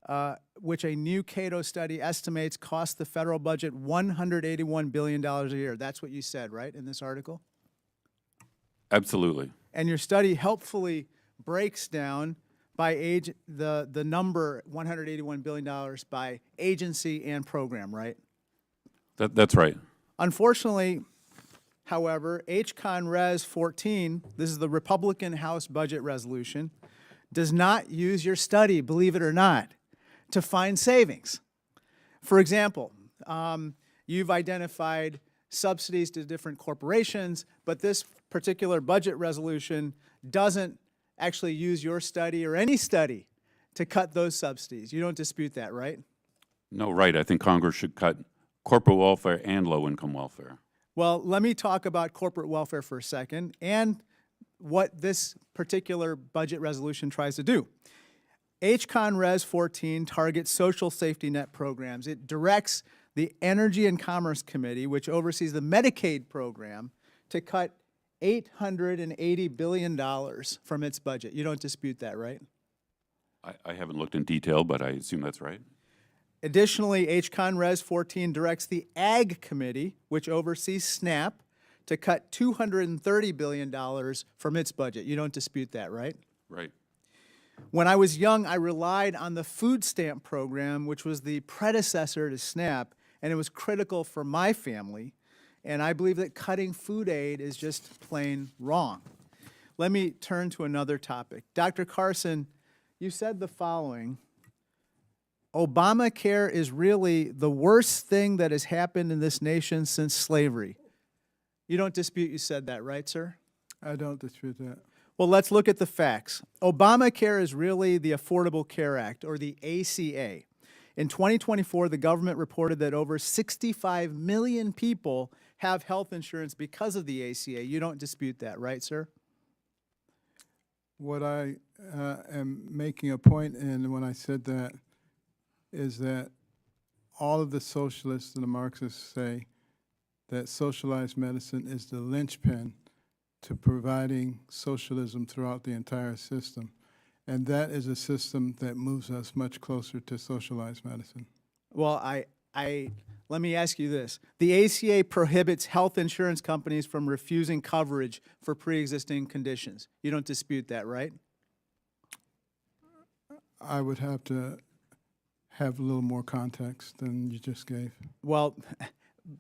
a new Cato study estimates costs the federal budget $181 billion a year. That's what you said, right, in this article? Absolutely. And your study helpfully breaks down by age the number $181 billion by agency and program, right? That's right. Unfortunately, however, HCon Res 14, this is the Republican House budget resolution, does not use your study, believe it or not, to find savings. For example, you've identified subsidies to different corporations, but this particular budget resolution doesn't actually use your study or any study to cut those subsidies. You don't dispute that, right? No, right. I think Congress should cut corporate welfare and low-income welfare. Well, let me talk about corporate welfare for a second and what this particular budget resolution tries to do. HCon Res 14 targets social safety net programs. It directs the Energy and Commerce Committee, which oversees the Medicaid program, to cut $880 billion from its budget. You don't dispute that, right? I haven't looked in detail, but I assume that's right. Additionally, HCon Res 14 directs the Ag Committee, which oversees SNAP, to cut $230 billion from its budget. You don't dispute that, right? Right. When I was young, I relied on the food stamp program, which was the predecessor to SNAP, and it was critical for my family. And I believe that cutting food aid is just plain wrong. Let me turn to another topic. Dr. Carson, you said the following: Obamacare is really the worst thing that has happened in this nation since slavery. You don't dispute you said that, right, sir? I don't dispute that. Well, let's look at the facts. Obamacare is really the Affordable Care Act, or the ACA. In 2024, the government reported that over 65 million people have health insurance because of the ACA. You don't dispute that, right, sir? What I am making a point in when I said that is that all of the socialists and the Marxists say that socialized medicine is the linchpin to providing socialism throughout the entire system. And that is a system that moves us much closer to socialized medicine. Well, let me ask you this. The ACA prohibits health insurance companies from refusing coverage for pre-existing conditions. You don't dispute that, right? I would have to have a little more context than you just gave. Well,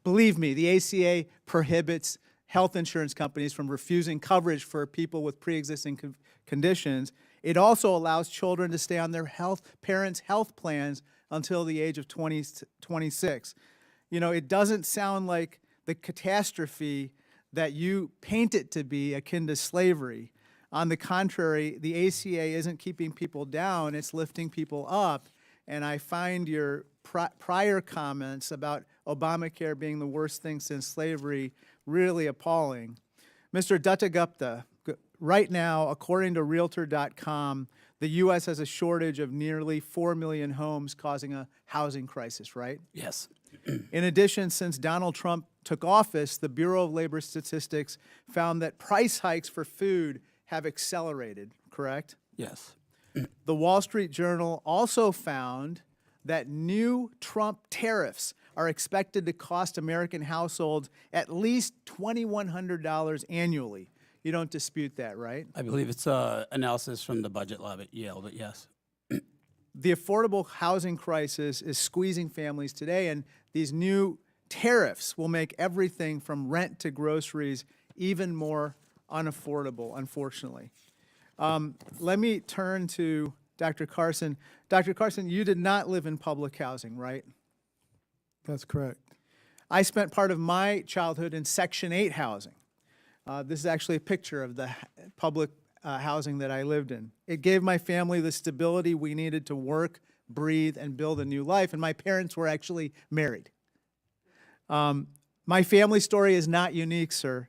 believe me, the ACA prohibits health insurance companies from refusing coverage for people with pre-existing conditions. It also allows children to stay on their parents' health plans until the age of 26. You know, it doesn't sound like the catastrophe that you paint it to be akin to slavery. On the contrary, the ACA isn't keeping people down, it's lifting people up. And I find your prior comments about Obamacare being the worst thing since slavery really appalling. Mr. Dattagupta, right now, according to Realtor.com, the U.S. has a shortage of nearly 4 million homes, causing a housing crisis, right? Yes. In addition, since Donald Trump took office, the Bureau of Labor Statistics found that price hikes for food have accelerated, correct? Yes. The Wall Street Journal also found that new Trump tariffs are expected to cost American households at least $2,100 annually. You don't dispute that, right? I believe it's analysis from the budget lab at Yale, but yes. The affordable housing crisis is squeezing families today, and these new tariffs will make everything from rent to groceries even more unaffordable, unfortunately. Let me turn to Dr. Carson. Dr. Carson, you did not live in public housing, right? That's correct. I spent part of my childhood in Section 8 housing. This is actually a picture of the public housing that I lived in. It gave my family the stability we needed to work, breathe, and build a new life, and my parents were actually married. My family story is not unique, sir.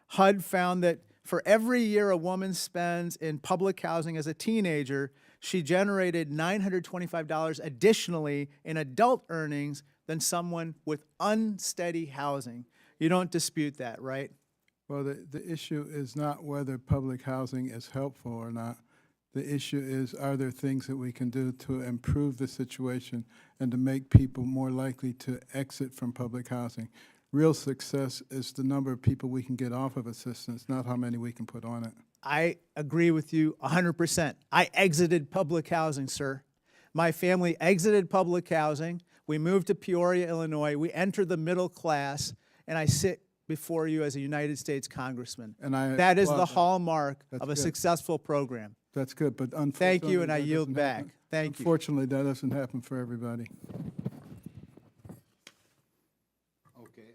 HUD found that for every year a woman spends in public housing as a teenager, she generated $925 additionally in adult earnings than someone with unsteady housing. You don't dispute that, right? Well, the issue is not whether public housing is helpful or not. The issue is, are there things that we can do to improve the situation and to make people more likely to exit from public housing? Real success is the number of people we can get off of assistance, not how many we can put on it. I agree with you 100%. I exited public housing, sir. My family exited public housing. We moved to Peoria, Illinois. We entered the middle class, and I sit before you as a United States congressman. And I that is applaud the that. hallmark That's of a good. successful program. That's good, but unfortunately, Thank you, and I that yield doesn't back. happen. Thank you. Unfortunately, that doesn't happen for everybody. Okay.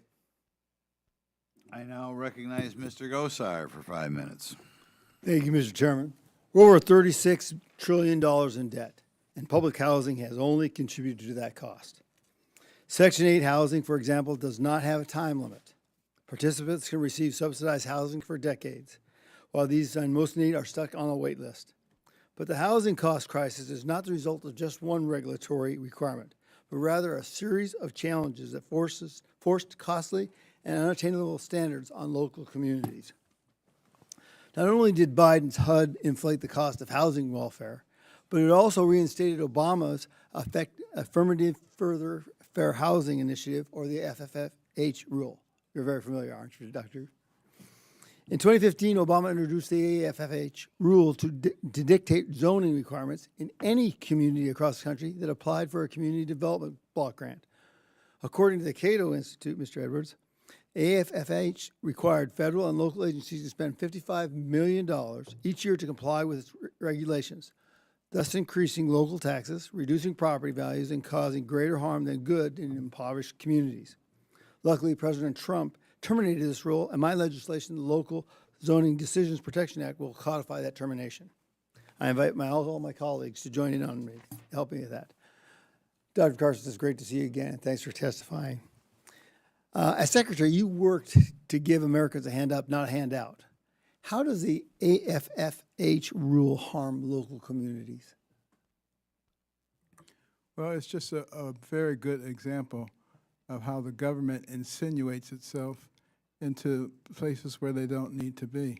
I now recognize Mr. Gosar for 5 minutes. Thank you, Mr. Chairman. We're over $36 trillion in debt, and public housing has only contributed to that cost. Section 8 housing, for example, does not have a time limit. Participants can receive subsidized housing for decades, while these in most need are stuck on a wait list. But the housing cost crisis is not the result of just one regulatory requirement, but rather a series of challenges that forced costly and unattainable standards on local communities. Not only did Biden's HUD inflate the cost of housing welfare, but it also reinstated Obama's Affirmative Further Fair Housing Initiative, or the FFH rule. You're very familiar, aren't you, Doctor? In 2015, Obama introduced the AFFH rule to dictate zoning requirements in any community across the country that applied for a community development block grant. According to the Cato Institute, Mr. Edwards, AFFH required federal and local agencies to spend $55 million each year to comply with its regulations, thus increasing local taxes, reducing property values, and causing greater harm than good in impoverished communities. Luckily, President Trump terminated this rule, and my legislation, the Local Zoning Decisions Protection Act, will codify that termination. I invite all my colleagues to join in on me, help me with that. Dr. Carson, it's great to see you again, and thanks for testifying. As Secretary, you worked to give Americans a hand up, not a handout. How does the AFFH rule harm local communities? Well, it's just a very good example of how the government insinuates itself into places where they don't need to be.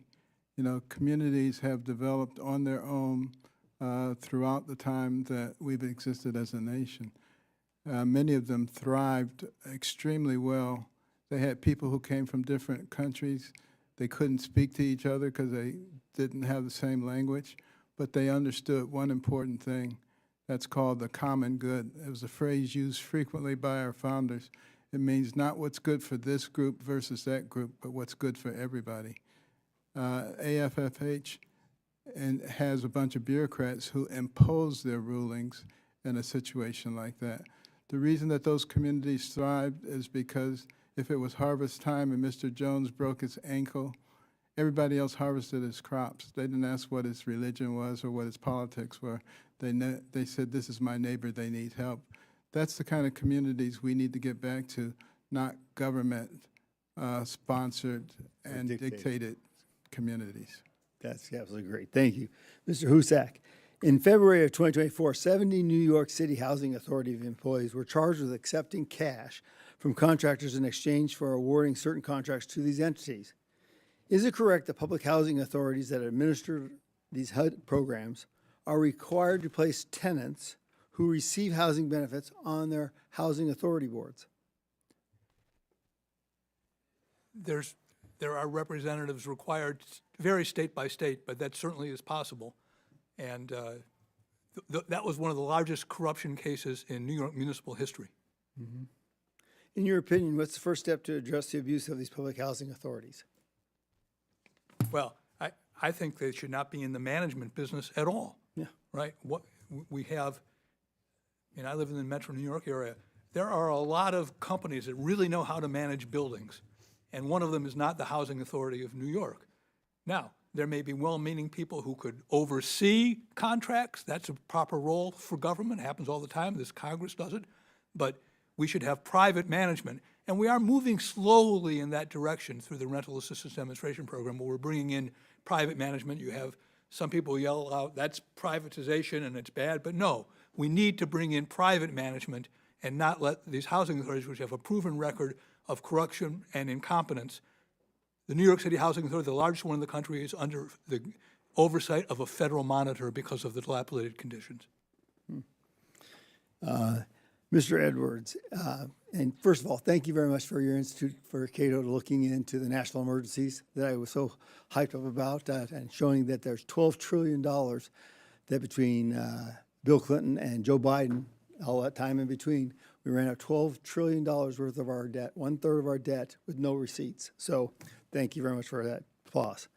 You know, communities have developed on their own throughout the time that we've existed as a nation. Many of them thrived extremely well. They had people who came from different countries. They couldn't speak to each other because they didn't have the same language, but they understood one important thing. That's called the common good. It was a phrase used frequently by our founders. It means not what's good for this group versus that group, but what's good for everybody. AFFH has a bunch of bureaucrats who impose their rulings in a situation like that. The reason that those communities thrived is because if it was harvest time and Mr. Jones broke his ankle, everybody else harvested his crops. They didn't ask what his religion was or what his politics were. They said, this is my neighbor, they need help. That's the kind of communities we need to get back to, not government sponsored and dictated communities. That's absolutely great. Thank you. Mr. Husak, in February of 2024, 70 New York City Housing Authority employees were charged with accepting cash from contractors in exchange for awarding certain contracts to these entities. Is it correct that public housing authorities that administer these HUD programs are required to place tenants who receive housing benefits on their housing authority boards? There are representatives required, vary state by state, but that certainly is possible. And that was one of the largest corruption cases in New York municipal history. In your opinion, what's the first step to address the abuse of these public housing authorities? Well, I think they should not be in the management business at all. Yeah. Right? What we have, and I live in the Metro New York area, there are a lot of companies that really know how to manage buildings, and one of them is not the Housing Authority of New York. Now, there may be well-meaning people who could oversee contracts. That's a proper role for government. It happens all the time. This Congress does it. But we should have private management. And we are moving slowly in that direction through the Rental Assistance Demonstration Program, where we're bringing in private management. You have some people yell out, that's privatization and it's bad. But no, we need to bring in private management and not let these housing authorities, which have a proven record of corruption and incompetence. The New York City Housing Authority, the largest one in the country, is under the oversight of a federal monitor because of the dilapidated conditions. Mr. Edwards, and first of all, thank you very much for your Institute for Cato looking into the national emergencies that I was so hyped up about and showing that there's $12 trillion that between Bill Clinton and Joe Biden, all that time in between, we ran out $12 trillion worth of our debt, 1/3 of our debt with no receipts. So thank you very much for that applause.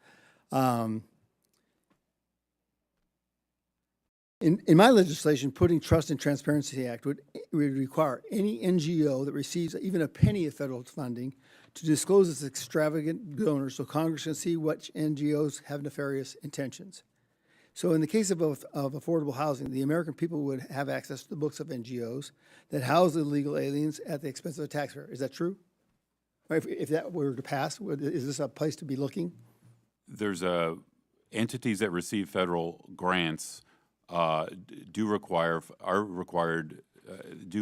In my legislation, putting Trust and Transparency Act would require any NGO that receives even a penny of federal funding to disclose its extravagant donors so Congress can see which NGOs have nefarious intentions. So in the case of affordable housing, the American people would have access to the books of NGOs that house illegal aliens at the expense of the taxpayer. Is that true? If that were to pass, is this a place to be looking? There's entities that receive federal grants do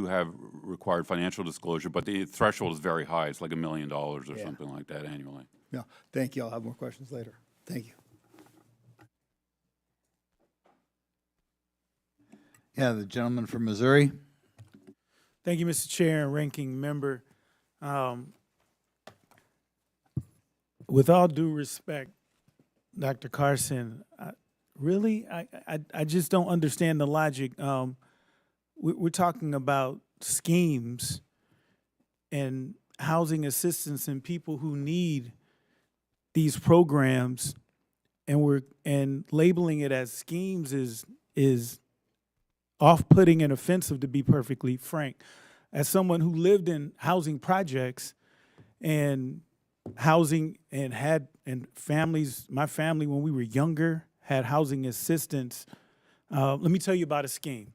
have required financial disclosure, but the threshold is very high. It's like $1 million or something like that annually. No, thank you. I'll have more questions later. Thank you. Yeah, the gentleman from Missouri. Thank you, Mr. Chair and Ranking Member. With all due respect, Dr. Carson, I just don't understand the logic. We're talking about schemes and housing assistance and people who need these programs, and labeling it as schemes is off-putting and offensive, to be perfectly frank. As someone who lived in housing projects and housing and my family when we were younger had housing assistance. Let me tell you about a scheme.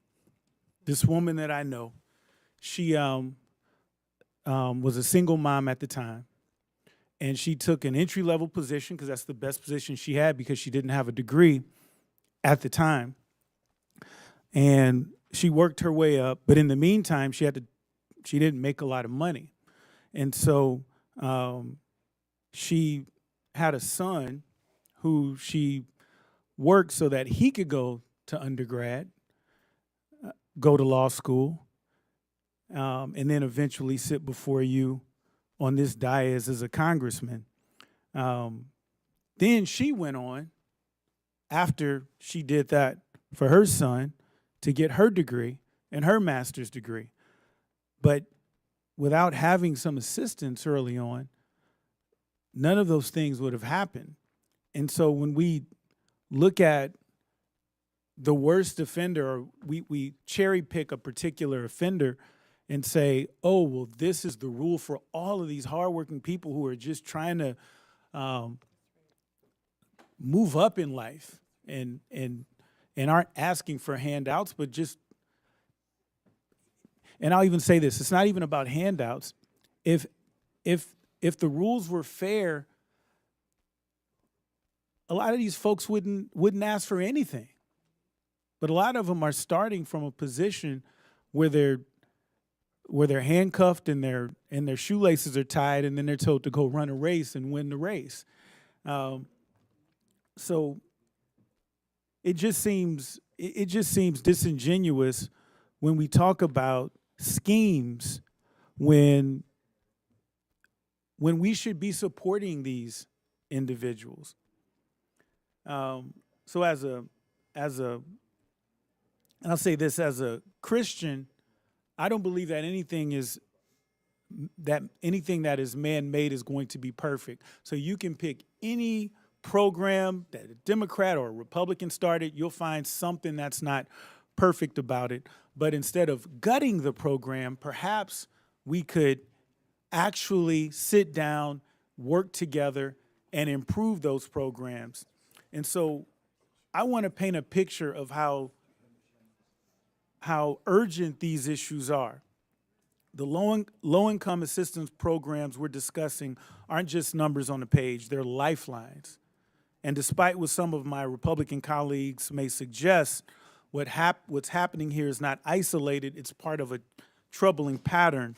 This woman that I know, she was a single mom at the time, and she took an entry-level position because that's the best position she had because she didn't have a degree at the time. And she worked her way up, but in the meantime, she didn't make a lot of money. And so she had a son who she worked so that he could go to undergrad, go to law school, and then eventually sit before you on this dais as a congressman. Then she went on, after she did that for her son, to get her degree and her master's degree. But without having some assistance early on, none of those things would have happened. And so when we look at the worst offender, or we cherry pick a particular offender and say, oh, well, this is the rule for all of these hardworking people who are just trying to move up in life and aren't asking for handouts, but just, and I'll even say this, it's not even about handouts. If the rules were fair, a lot of these folks wouldn't ask for anything. But a lot of them are starting from a position where they're handcuffed and their shoelaces are tied, and then they're told to go run a race and win the race. So it just seems disingenuous when we talk about schemes when we should be supporting these individuals. So as a and I'll say this, as a Christian, I don't believe that anything that is man-made is going to be perfect. So you can pick any program that a Democrat or a Republican started, you'll find something that's not perfect about it. But instead of gutting the program, perhaps we could actually sit down, work together, and improve those programs. And so I want to paint a picture of how urgent these issues are. The low-income assistance programs we're discussing aren't just numbers on the page, they're lifelines. And despite what some of my Republican colleagues may suggest, what's happening here is not isolated, it's part of a troubling pattern.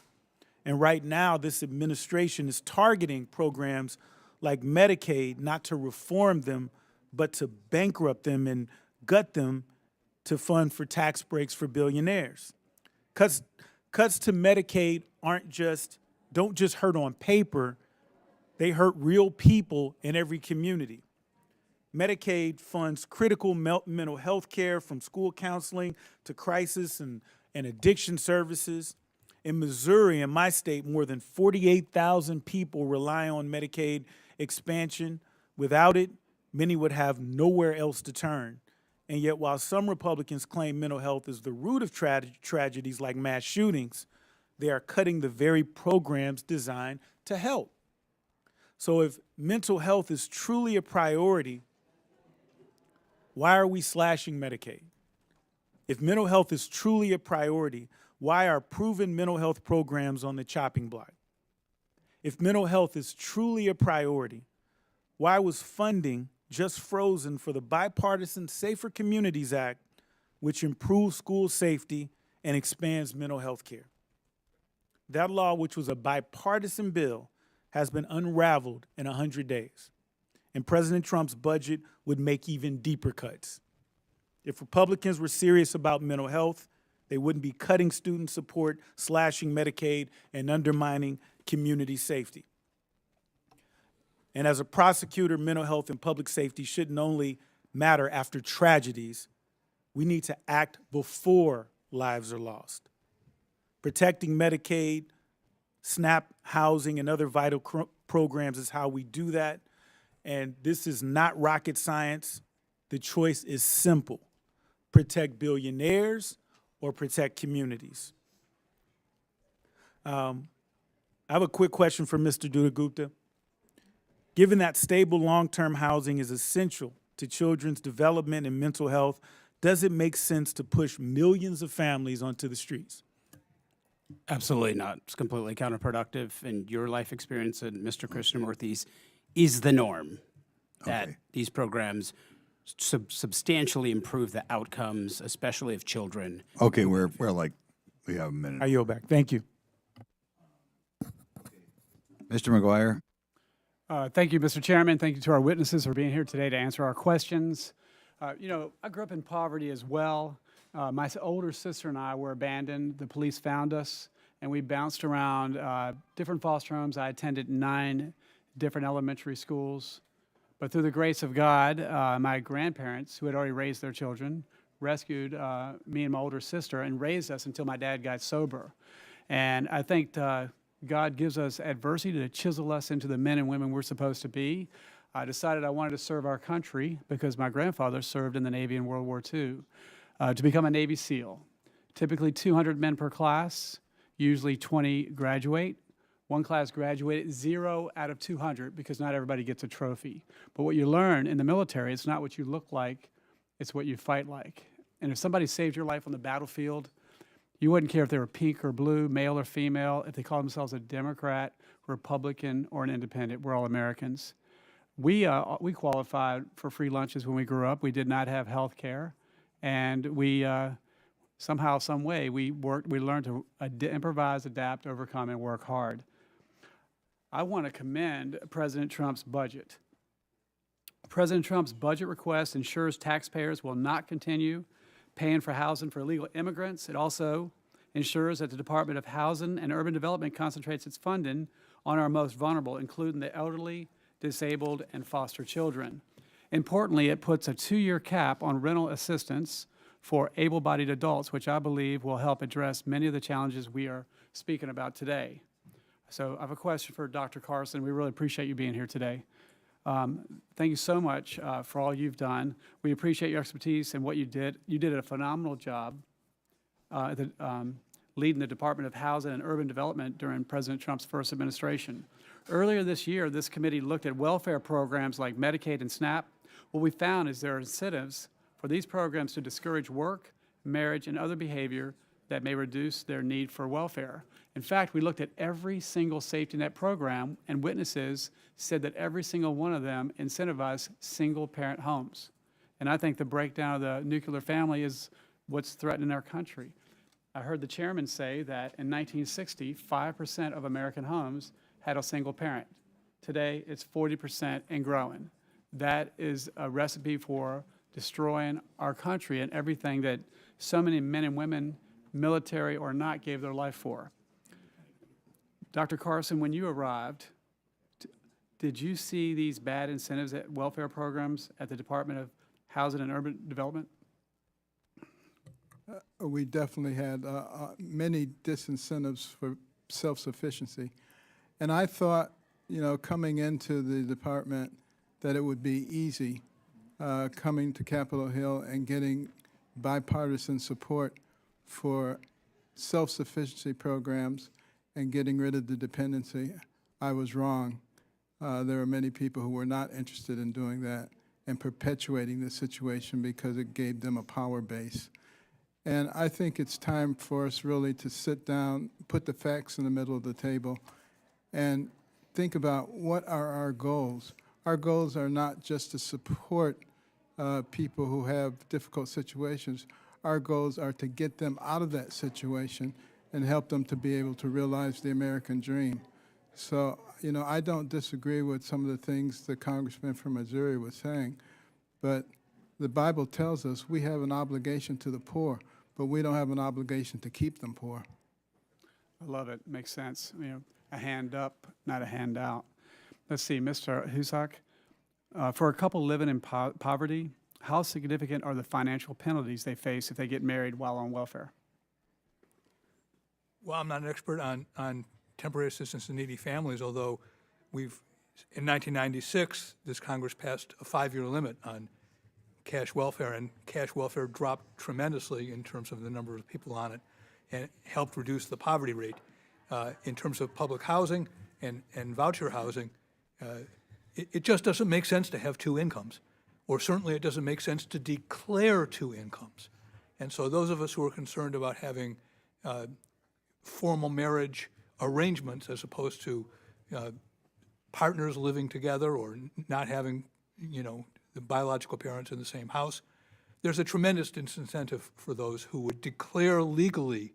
And right now, this administration is targeting programs like Medicaid, not to reform them, but to bankrupt them and gut them to fund for tax breaks for billionaires. Cuts to Medicaid don't just hurt on paper, they hurt real people in every community. Medicaid funds critical mental health care, from school counseling to crisis and addiction services. In Missouri, in my state, more than 48,000 people rely on Medicaid expansion. Without it, many would have nowhere else to turn. And yet, while some Republicans claim mental health is the root of tragedies like mass shootings, they are cutting the very programs designed to help. So if mental health is truly a priority, why are we slashing Medicaid? If mental health is truly a priority, why are proven mental health programs on the chopping block? If mental health is truly a priority, why was funding just frozen for the bipartisan Safer Communities Act, which improves school safety and expands mental health care? That law, which was a bipartisan bill, has been unraveled in 100 days. And President Trump's budget would make even deeper cuts. If Republicans were serious about mental health, they wouldn't be cutting student support, slashing Medicaid, and undermining community safety. And as a prosecutor, mental health and public safety shouldn't only matter after tragedies. We need to act before lives are lost. Protecting Medicaid, SNAP housing, and other vital programs is how we do that. And this is not rocket science. The choice is simple. Protect billionaires or protect communities. I have a quick question for Mr. Dutta-Gupta. Given that stable long-term housing is essential to children's development and mental health, does it make sense to push millions of families onto the streets? Absolutely not. It's completely counterproductive, and your life experience and Mr. Krishnamurthy's is the norm, that Okay. these programs substantially improve the outcomes, especially of children. Okay, we have a minute. I yield back. Thank you. Mr. McGuire? Thank you, Mr. Chairman. Thank you to our witnesses for being here today to answer our questions. I grew up in poverty as well. My older sister and I were abandoned. The police found us, and we bounced around different foster homes. I attended 9 different elementary schools. But through the grace of God, my grandparents, who had already raised their children, rescued me and my older sister and raised us until my dad got sober. And I think God gives us adversity to chisel us into the men and women we're supposed to be. I decided I wanted to serve our country because my grandfather served in the Navy in World War II, to become a Navy SEAL. Typically 200 men per class, usually 20 graduate. One class graduated 0 out of 200 because not everybody gets a trophy. But what you learn in the military, it's not what you look like, it's what you fight like. And if somebody saved your life on the battlefield, you wouldn't care if they were pink or blue, male or female, if they called themselves a Democrat, Republican, or an independent. We're all Americans. We qualified for free lunches when we grew up. We did not have health care. And we, somehow, some way, we learned to improvise, adapt, overcome, and work hard. I want to commend President Trump's budget. President Trump's budget request ensures taxpayers will not continue paying for housing for illegal immigrants. It also ensures that the Department of Housing and Urban Development concentrates its funding on our most vulnerable, including the elderly, disabled, and foster children. Importantly, it puts a 2-year cap on rental assistance for able-bodied adults, which I believe will help address many of the challenges we are speaking about today. So I have a question for Dr. Carson. We really appreciate you being here today. Thank you so much for all you've done. We appreciate your expertise and what you did. You did a phenomenal job leading the Department of Housing and Urban Development during President Trump's first administration. Earlier this year, this committee looked at welfare programs like Medicaid and SNAP. What we found is there are incentives for these programs to discourage work, marriage, and other behavior that may reduce their need for welfare. In fact, we looked at every single safety net program, and witnesses said that every single one of them incentivized single-parent homes. And I think the breakdown of the nuclear family is what's threatening our country. I heard the chairman say that in 1960, 5% of American homes had a single parent. Today, it's 40% and growing. That is a recipe for destroying our country and everything that so many men and women, military or not, gave their life for. Dr. Carson, when you arrived, did you see these bad incentives at welfare programs at the Department of Housing and Urban Development? We definitely had many disincentives for self-sufficiency. And I thought, coming into the department that it would be easy coming to Capitol Hill and getting bipartisan support for self-sufficiency programs and getting rid of the dependency. I was wrong. There are many people who were not interested in doing that and perpetuating the situation because it gave them a power base. And I think it's time for us really to sit down, put the facts in the middle of the table, and think about what are our goals. Our goals are not just to support people who have difficult situations. Our goals are to get them out of that situation and help them to be able to realize the American dream. So, I don't disagree with some of the things the congressman from Missouri was saying, but the Bible tells us we have an obligation to the poor, but we don't have an obligation to keep them poor. I love it. Makes sense. A hand up, not a handout. Let's see, Mr. Husak. For a couple living in poverty, how significant are the financial penalties they face if they get married while on welfare? Well, I'm not an expert on temporary assistance to needy families, although in 1996, this Congress passed a 5-year limit on cash welfare, and cash welfare dropped tremendously in terms of the number of people on it and helped reduce the poverty rate. In terms of public housing and voucher housing, it just doesn't make sense to have two incomes, or certainly it doesn't make sense to declare two incomes. And so those of us who are concerned about having formal marriage arrangements as opposed to partners living together or not having, the biological parents in the same house, there's a tremendous disincentive for those who would declare legally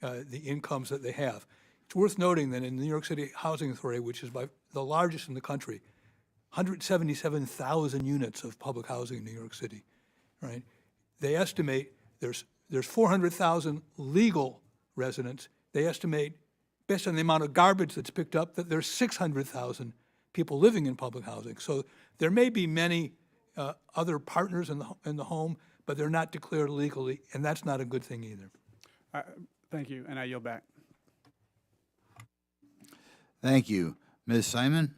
the incomes that they have. It's worth noting that in the New York City Housing Authority, which is by the largest in the country, 177,000 units of public housing in New York City, right? They estimate there's 400,000 legal residents. They estimate, based on the amount of garbage that's picked up, that there's 600,000 people living in public housing. So there may be many other partners in the home, but they're not declared legally, and that's not a good thing either. Thank you, and I yield back. Thank you. Ms. Simon?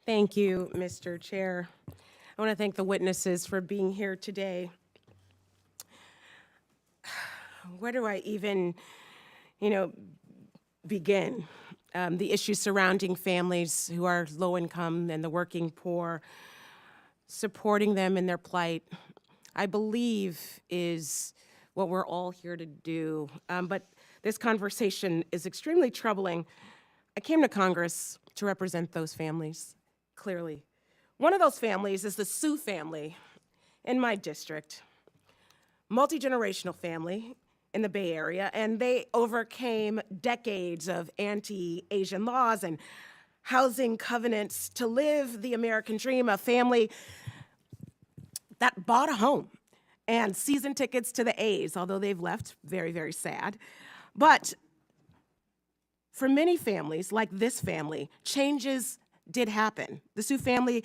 Thank you, Mr. Chair. I want to thank the witnesses for being here today. Where do I even, begin? The issues surrounding families who are low income and the working poor, supporting them in their plight, I believe is what we're all here to do. But this conversation is extremely troubling. I came to Congress to represent those families, clearly. One of those families is the Sioux family in my district, multi-generational family in the Bay Area, and they overcame decades of anti-Asian laws and housing covenants to live the American dream, a family that bought a home and season tickets to the A's, although they've left, very, very sad. But for many families, like this family, changes did happen. The Sioux family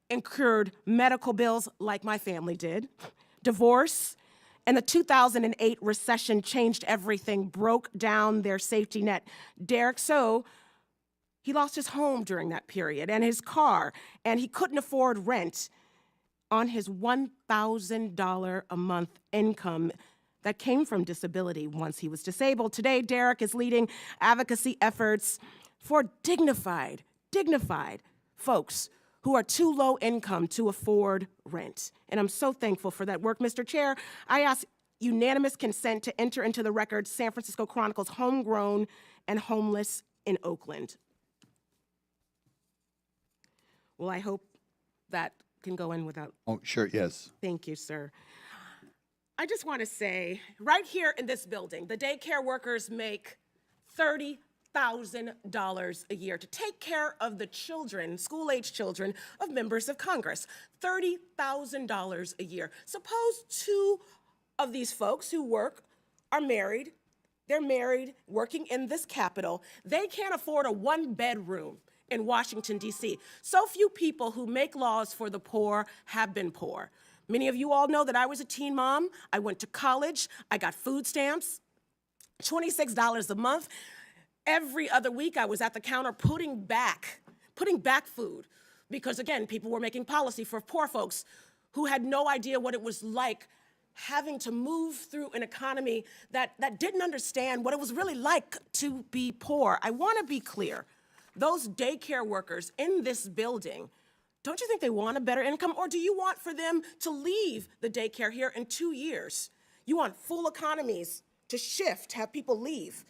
incurred medical bills like my family did, divorce, and the 2008 recession changed everything, broke down their safety net. Derek So, he lost his home during that period and his car, and he couldn't afford rent on his $1,000 a month income that came from disability once he was disabled. Today, Derek is leading advocacy efforts for dignified folks who are too low income to afford rent. And I'm so thankful for that work. Mr. Chair, I ask unanimous consent to enter into the record San Francisco Chronicle's Homegrown and Homeless in Oakland. Well, I hope that can go in without. Oh, sure, yes. Thank you, sir. I just want to say, right here in this building, the daycare workers make $30,000 a year to take care of the children, school-age children of members of Congress. $30,000 a year. Suppose two of these folks who work are married. They're married, working in this Capitol. They can't afford a one-bedroom in Washington, D.C. So few people who make laws for the poor have been poor. Many of you all know that I was a teen mom. I went to college. I got food stamps, $26 a month. Every other week, I was at the counter putting back food because, again, people were making policy for poor folks who had no idea what it was like having to move through an economy that didn't understand what it was really like to be poor. I want to be clear. Those daycare workers in this building, don't you think they want a better income? Or do you want for them to leave the daycare here in 2 years? You want full economies to shift, have people leave.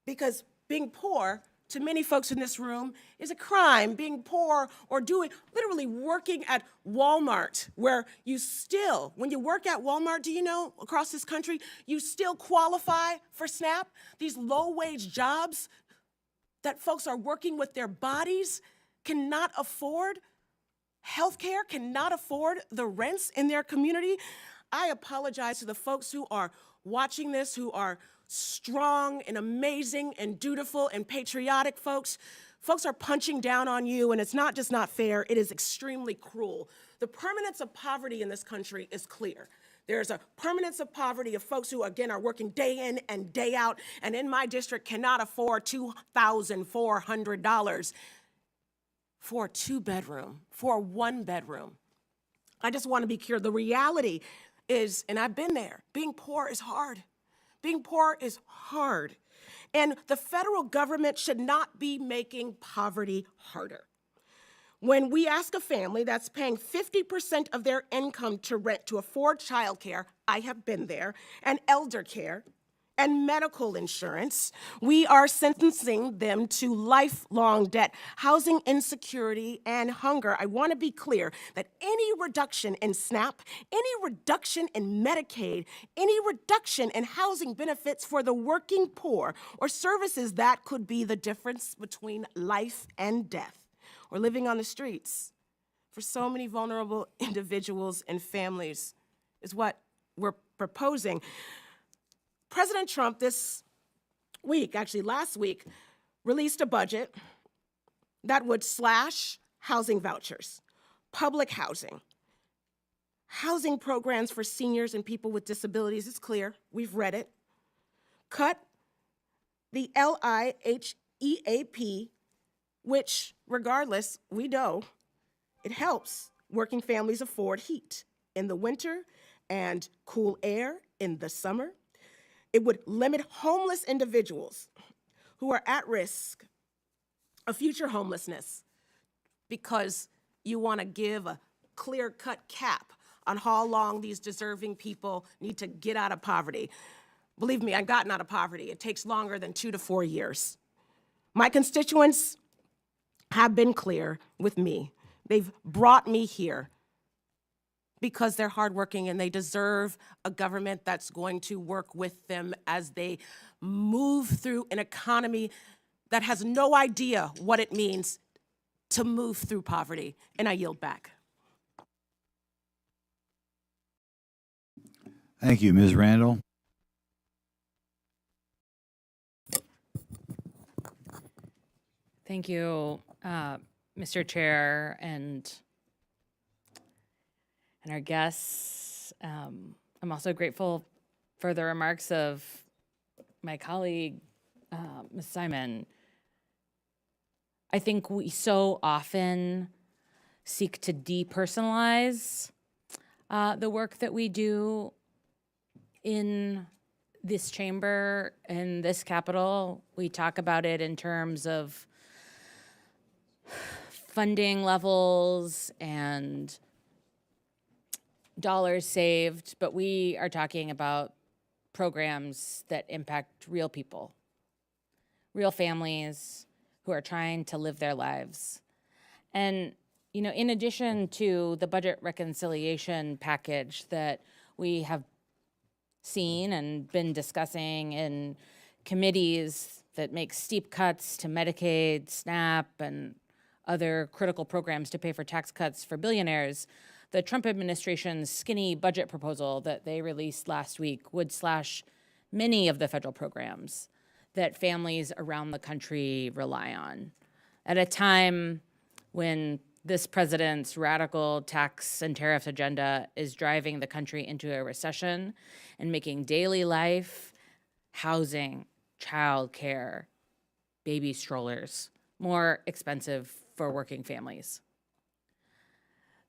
Because being poor, to many folks in this room, is a crime. Being poor or literally working at Walmart, where you still, when you work at Walmart, do you know, across this country, you still qualify for SNAP? These low-wage jobs that folks are working with their bodies cannot afford healthcare, cannot afford the rents in their community. I apologize to the folks who are watching this, who are strong and amazing and dutiful and patriotic folks. Folks are punching down on you, and it's not just not fair, it is extremely cruel. The permanence of poverty in this country is clear. There's a permanence of poverty of folks who, again, are working day in and day out, and in my district cannot afford $2,400 for a two-bedroom, for a one-bedroom. I just want to be clear. The reality is, and I've been there, being poor is hard. Being poor is hard. And the federal government should not be making poverty harder. When we ask a family that's paying 50% of their income to rent to afford childcare, I have been there, and elder care, and medical insurance, we are sentencing them to lifelong debt, housing insecurity, and hunger. I want to be clear that any reduction in SNAP, any reduction in Medicaid, any reduction in housing benefits for the working poor, or services that could be the difference between life and death, or living on the streets for so many vulnerable individuals and families is what we're proposing. President Trump this week, actually last week, released a budget that would slash housing vouchers, public housing, housing programs for seniors and people with disabilities. It's clear, we've read it. Cut the LIHEAP, which, regardless, we know it helps working families afford heat in the winter and cool air in the summer. It would limit homeless individuals who are at risk of future homelessness because you want to give a clear-cut cap on how long these deserving people need to get out of poverty. Believe me, I've gotten out of poverty. It takes longer than 2 to 4 years. My constituents have been clear with me. They've brought me here because they're hardworking and they deserve a government that's going to work with them as they move through an economy that has no idea what it means to move through poverty. And I yield back. Thank you, Ms. Randall. Thank you, Mr. Chair, and our guests. I'm also grateful for the remarks of my colleague, Ms. Simon. I think we so often seek to depersonalize the work that we do in this chamber, in this Capitol. We talk about it in terms of funding levels and dollars saved, but we are talking about programs that impact real people, real families who are trying to live their lives. And, you know, in addition to the budget reconciliation package that we have seen and been discussing in committees that make steep cuts to Medicaid, SNAP, and other critical programs to pay for tax cuts for billionaires, the Trump administration's skinny budget proposal that they released last week would slash many of the federal programs that families around the country rely on. At a time when this president's radical tax and tariff agenda is driving the country into a recession and making daily life, housing, childcare, baby strollers more expensive for working families.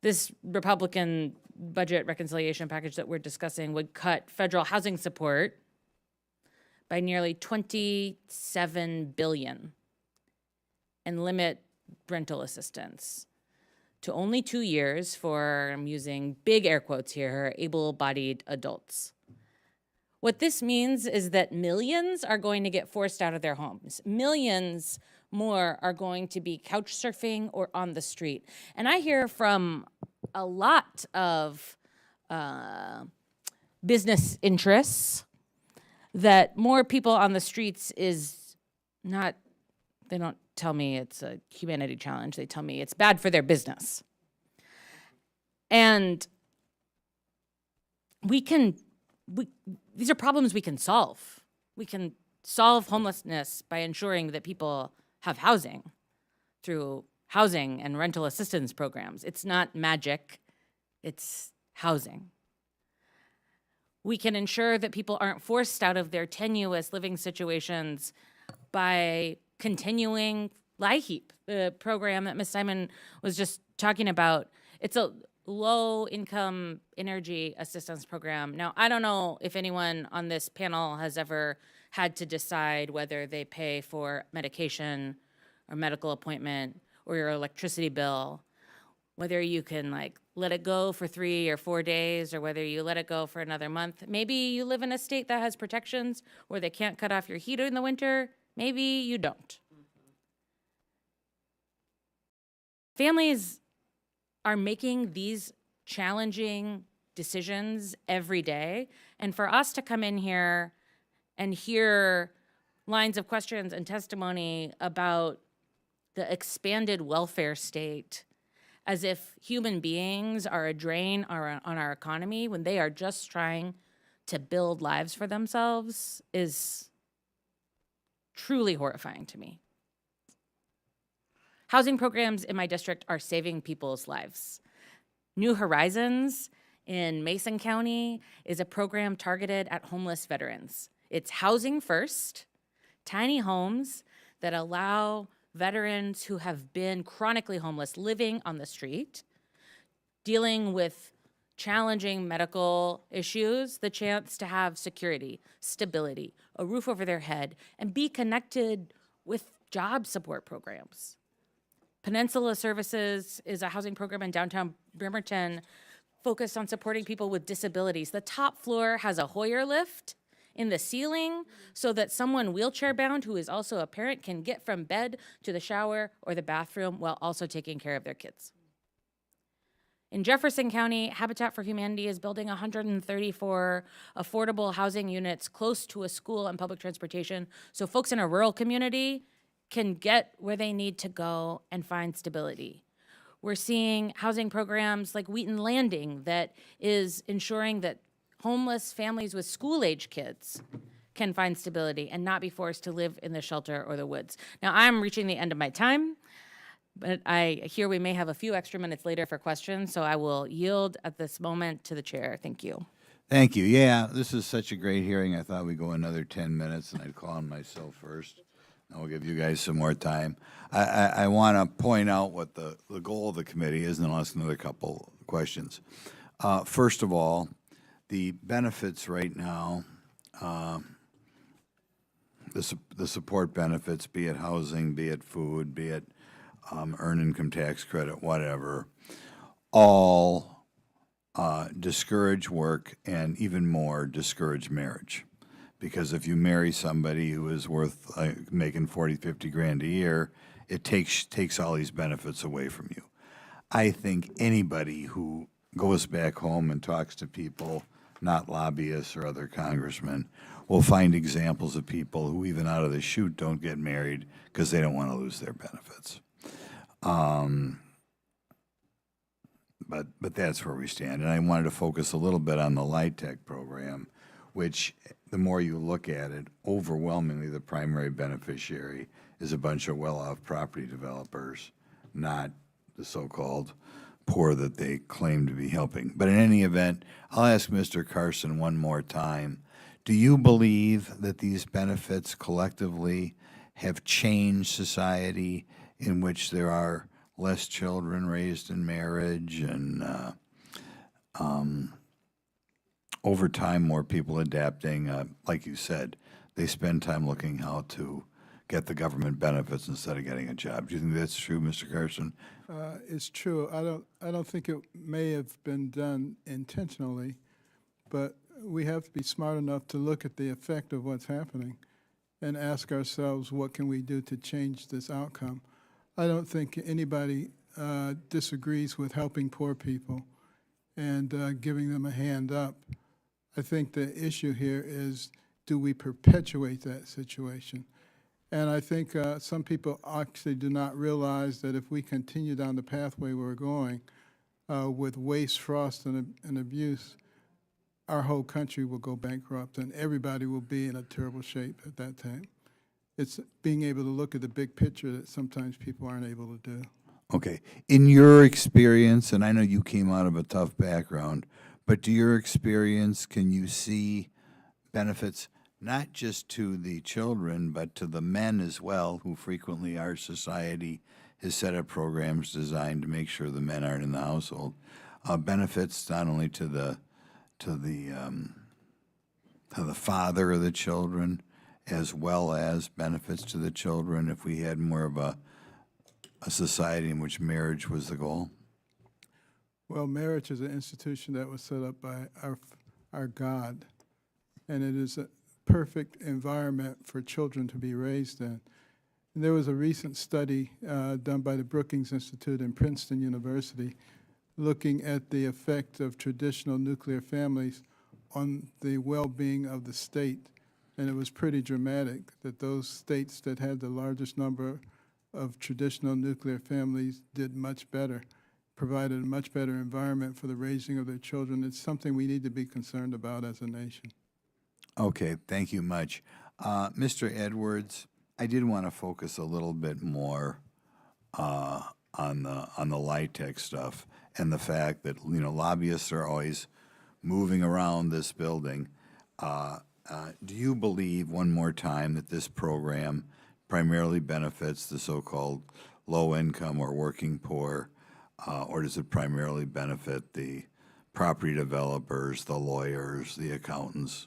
This Republican budget reconciliation package that we're discussing would cut federal housing support by nearly $27 billion and limit rental assistance to only 2 years for, I'm using big air quotes here, able-bodied adults. What this means is that millions are going to get forced out of their homes. Millions more are going to be couch surfing or on the street. And I hear from a lot of business interests that more people on the streets is not, they don't tell me it's a humanity challenge, they tell me it's bad for their business. And these are problems we can solve. We can solve homelessness by ensuring that people have housing through housing and rental assistance programs. It's not magic, it's housing. We can ensure that people aren't forced out of their tenuous living situations by continuing LIHEAP, the program that Ms. Simon was just talking about. It's a low-income energy assistance program. Now, I don't know if anyone on this panel has ever had to decide whether they pay for medication or medical appointment or your electricity bill, whether you can like let it go for 3 or 4 days or whether you let it go for another month. Maybe you live in a state that has protections where they can't cut off your heater in the winter. Maybe you don't. Families are making these challenging decisions every day. And for us to come in here and hear lines of questions and testimony about the expanded welfare state as if human beings are a drain on our economy when they are just trying to build lives for themselves is truly horrifying to me. Housing programs in my district are saving people's lives. New Horizons in Mason County is a program targeted at homeless veterans. It's housing first tiny homes that allow veterans who have been chronically homeless, living on the street, dealing with challenging medical issues, the chance to have security, stability, a roof over their head, and be connected with job support programs. Peninsula Services is a housing program in downtown Bremerton focused on supporting people with disabilities. The top floor has a Hoyer lift in the ceiling so that someone wheelchair-bound who is also a parent can get from bed to the shower or the bathroom while also taking care of their kids. In Jefferson County, Habitat for Humanity is building 134 affordable housing units close to a school and public transportation so folks in a rural community can get where they need to go and find stability. We're seeing housing programs like Wheaton Landing that is ensuring that homeless families with school-age kids can find stability and not be forced to live in the shelter or the woods. Now, I'm reaching the end of my time, but I hear we may have a few extra minutes later for questions, so I will yield at this moment to the chair. Thank you. Thank you. Yeah, this is such a great hearing. I thought we'd go another 10 minutes, and I'd call on myself first. I'll give you guys some more time. I want to point out what the goal of the committee is, and I'll ask another couple questions. First of all, the benefits right now, the support benefits, be it housing, be it food, be it earned income tax credit, whatever, all discourage work and even more discourage marriage. Because if you marry somebody who is worth making 40, 50 grand a year, it takes all these benefits away from you. I think anybody who goes back home and talks to people, not lobbyists or other congressmen, will find examples of people who even out of the chute don't get married because they don't want to lose their benefits. But that's where we stand. And I wanted to focus a little bit on the LIHTC program, which the more you look at it, overwhelmingly the primary beneficiary is a bunch of well-off property developers, not the so-called poor that they claim to be helping. But in any event, I'll ask Mr. Carson one more time. Do you believe that these benefits collectively have changed society in which there are less children raised in marriage and over time more people adapting? Like you said, they spend time looking how to get the government benefits instead of getting a job. Do you think that's true, Mr. Carson? It's true. I don't think it may have been done intentionally, but we have to be smart enough to look at the effect of what's happening and ask ourselves, what can we do to change this outcome? I don't think anybody disagrees with helping poor people and giving them a hand up. I think the issue here is, do we perpetuate that situation? And I think some people actually do not realize that if we continue down the pathway we're going with waste, frost, and abuse, our whole country will go bankrupt and everybody will be in a terrible shape at that time. It's being able to look at the big picture that sometimes people aren't able to do. Okay. In your experience, and I know you came out of a tough background, but to your experience, can you see benefits not just to the children, but to the men as well, who frequently our society has set up programs designed to make sure the men aren't in the household? Benefits not only to the father of the children, as well as benefits to the children if we had more of a society in which marriage was the goal? Well, marriage is an institution that was set up by our God, and it is a perfect environment for children to be raised in. And there was a recent study done by the Brookings Institute and Princeton University looking at the effect of traditional nuclear families on the well-being of the state. And it was pretty dramatic that those states that had the largest number of traditional nuclear families did much better, provided a much better environment for the raising of their children. It's something we need to be concerned about as a nation. Okay, thank you much. Mr. Edwards, I did want to focus a little bit more on the LIHTC stuff and the fact that, lobbyists are always moving around this building. Do you believe, one more time, that this program primarily benefits the so-called low-income or working poor, or does it primarily benefit the property developers, the lawyers, the accountants?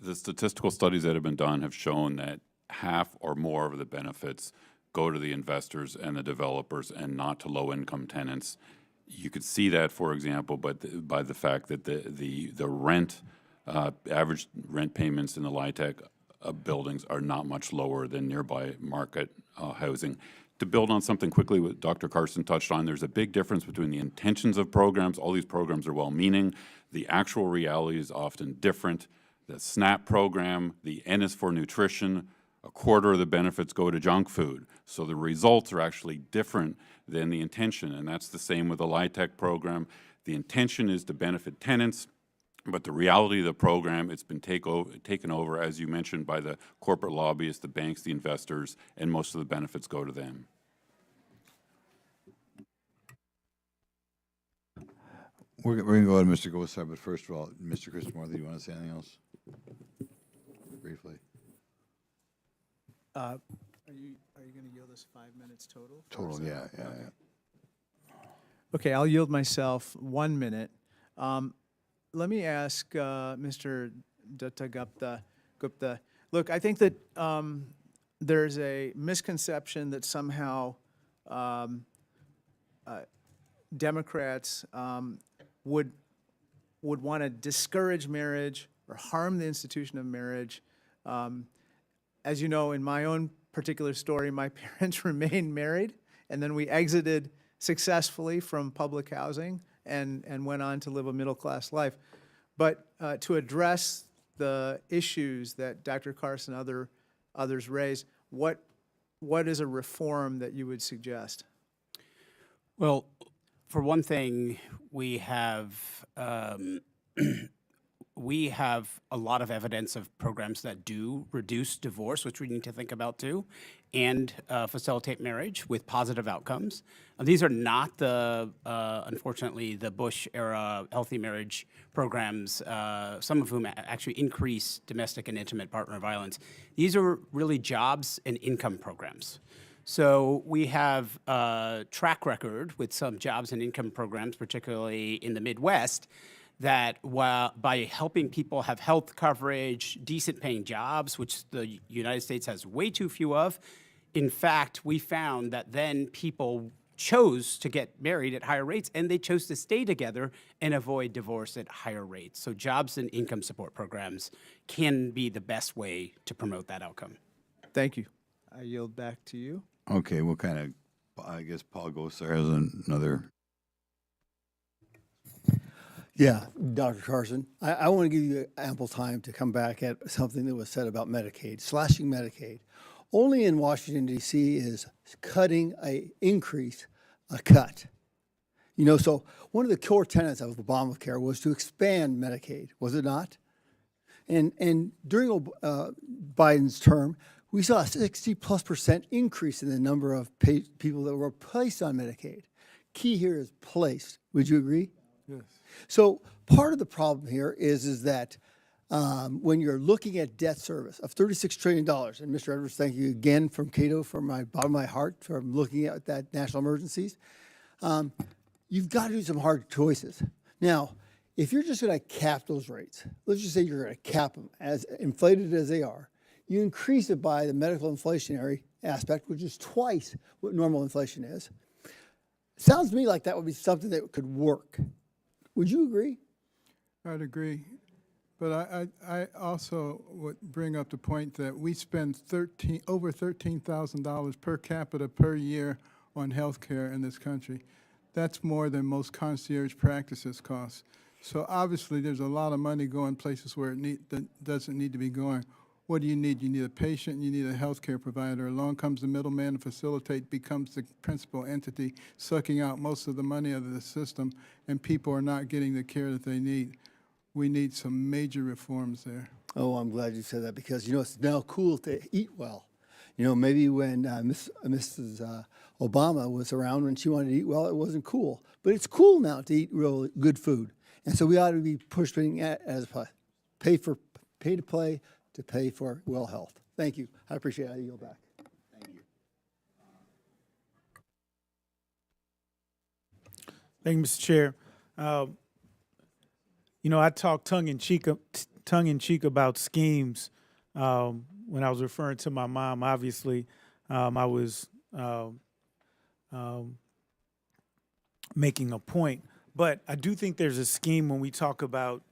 The statistical studies that have been done have shown that half or more of the benefits go to the investors and the developers and not to low-income tenants. You could see that, for example, by the fact that the rent, average rent payments in the LIHTC buildings are not much lower than nearby market housing. To build on something quickly what Dr. Carson touched on, there's a big difference between the intentions of programs. All these programs are well-meaning. The actual reality is often different. The SNAP program, the N is for nutrition, a quarter of the benefits go to junk food. So the results are actually different than the intention, and that's the same with the LIHTC program. The intention is to benefit tenants, but the reality of the program, it's been taken over, as you mentioned, by the corporate lobbyists, the banks, the investors, and most of the benefits go to them. We're going to go to Mr. Gosar, but first of all, Mr. Christopher, do you want to say anything else? Briefly. Are you going to yield us 5 minutes total? Total, yeah. Okay, I'll yield myself 1 minute. Let me ask Mr. Dattagupta. Look, I think that there's a misconception that somehow Democrats would want to discourage marriage or harm the institution of marriage. As you know, in my own particular story, my parents remained married, and then we exited successfully from public housing and went on to live a middle-class life. But to address the issues that Dr. Carson and others raised, what is a reform that you would suggest? Well, for one thing, we have a lot of evidence of programs that do reduce divorce, which we need to think about too, and facilitate marriage with positive outcomes. These are not unfortunately, the Bush-era healthy marriage programs, some of whom actually increase domestic and intimate partner violence. These are really jobs and income programs. So we have a track record with some jobs and income programs, particularly in the Midwest, that by helping people have health coverage, decent paying jobs, which the United States has way too few of, in fact, we found that then people chose to get married at higher rates, and they chose to stay together and avoid divorce at higher rates. So jobs and income support programs can be the best way to promote that outcome. Thank you. I yield back to you. Okay, we'll I guess Paul Gosar has another. Yeah, Dr. Carson, I want to give you ample time to come back at something that was said about Medicaid, slashing Medicaid. Only in Washington, D.C. is cutting a cut. You know, so one of the core tenets of Obamacare was to expand Medicaid, was it not? And during Biden's term, we saw a 60+% increase in the number of people that were placed on Medicaid. Key here is placed. Would you agree? Yes. So part of the problem here is that when you're looking at debt service of $36 trillion, and Mr. Edwards, thank you again from Cato, from my bottom of my heart, for looking at that national emergencies, you've got to do some hard choices. Now, if you're just going to cap those rates, let's just say you're going to cap them as inflated as they are, you increase it by the medical inflationary aspect, which is twice what normal inflation is. Sounds to me like that would be something that could work. Would you agree? I'd agree. But I also would bring up the point that we spend over $13,000 per capita per year on health care in this country. That's more than most concierge practices cost. So obviously there's a lot of money going places where that doesn't need to be going. What do you need? You need a patient, you need a health care provider. Along comes the middleman to facilitate, becomes the principal entity, sucking out most of the money out of the system, and people are not getting the care that they need. We need some major reforms there. Oh, I'm glad you said that, because, you know, it's now cool to eat well. You know, maybe when Mrs. Obama was around, when she wanted to eat well, it wasn't cool. But it's cool now to eat real good food. And so we ought to be pushing as pay for pay to play to pay for well health. Thank you. I appreciate it. I yield back. Thank you, Mr. Chair. I talk tongue in cheek about schemes. When I was referring to my mom, obviously, I was making a point. But I do think there's a scheme when we talk about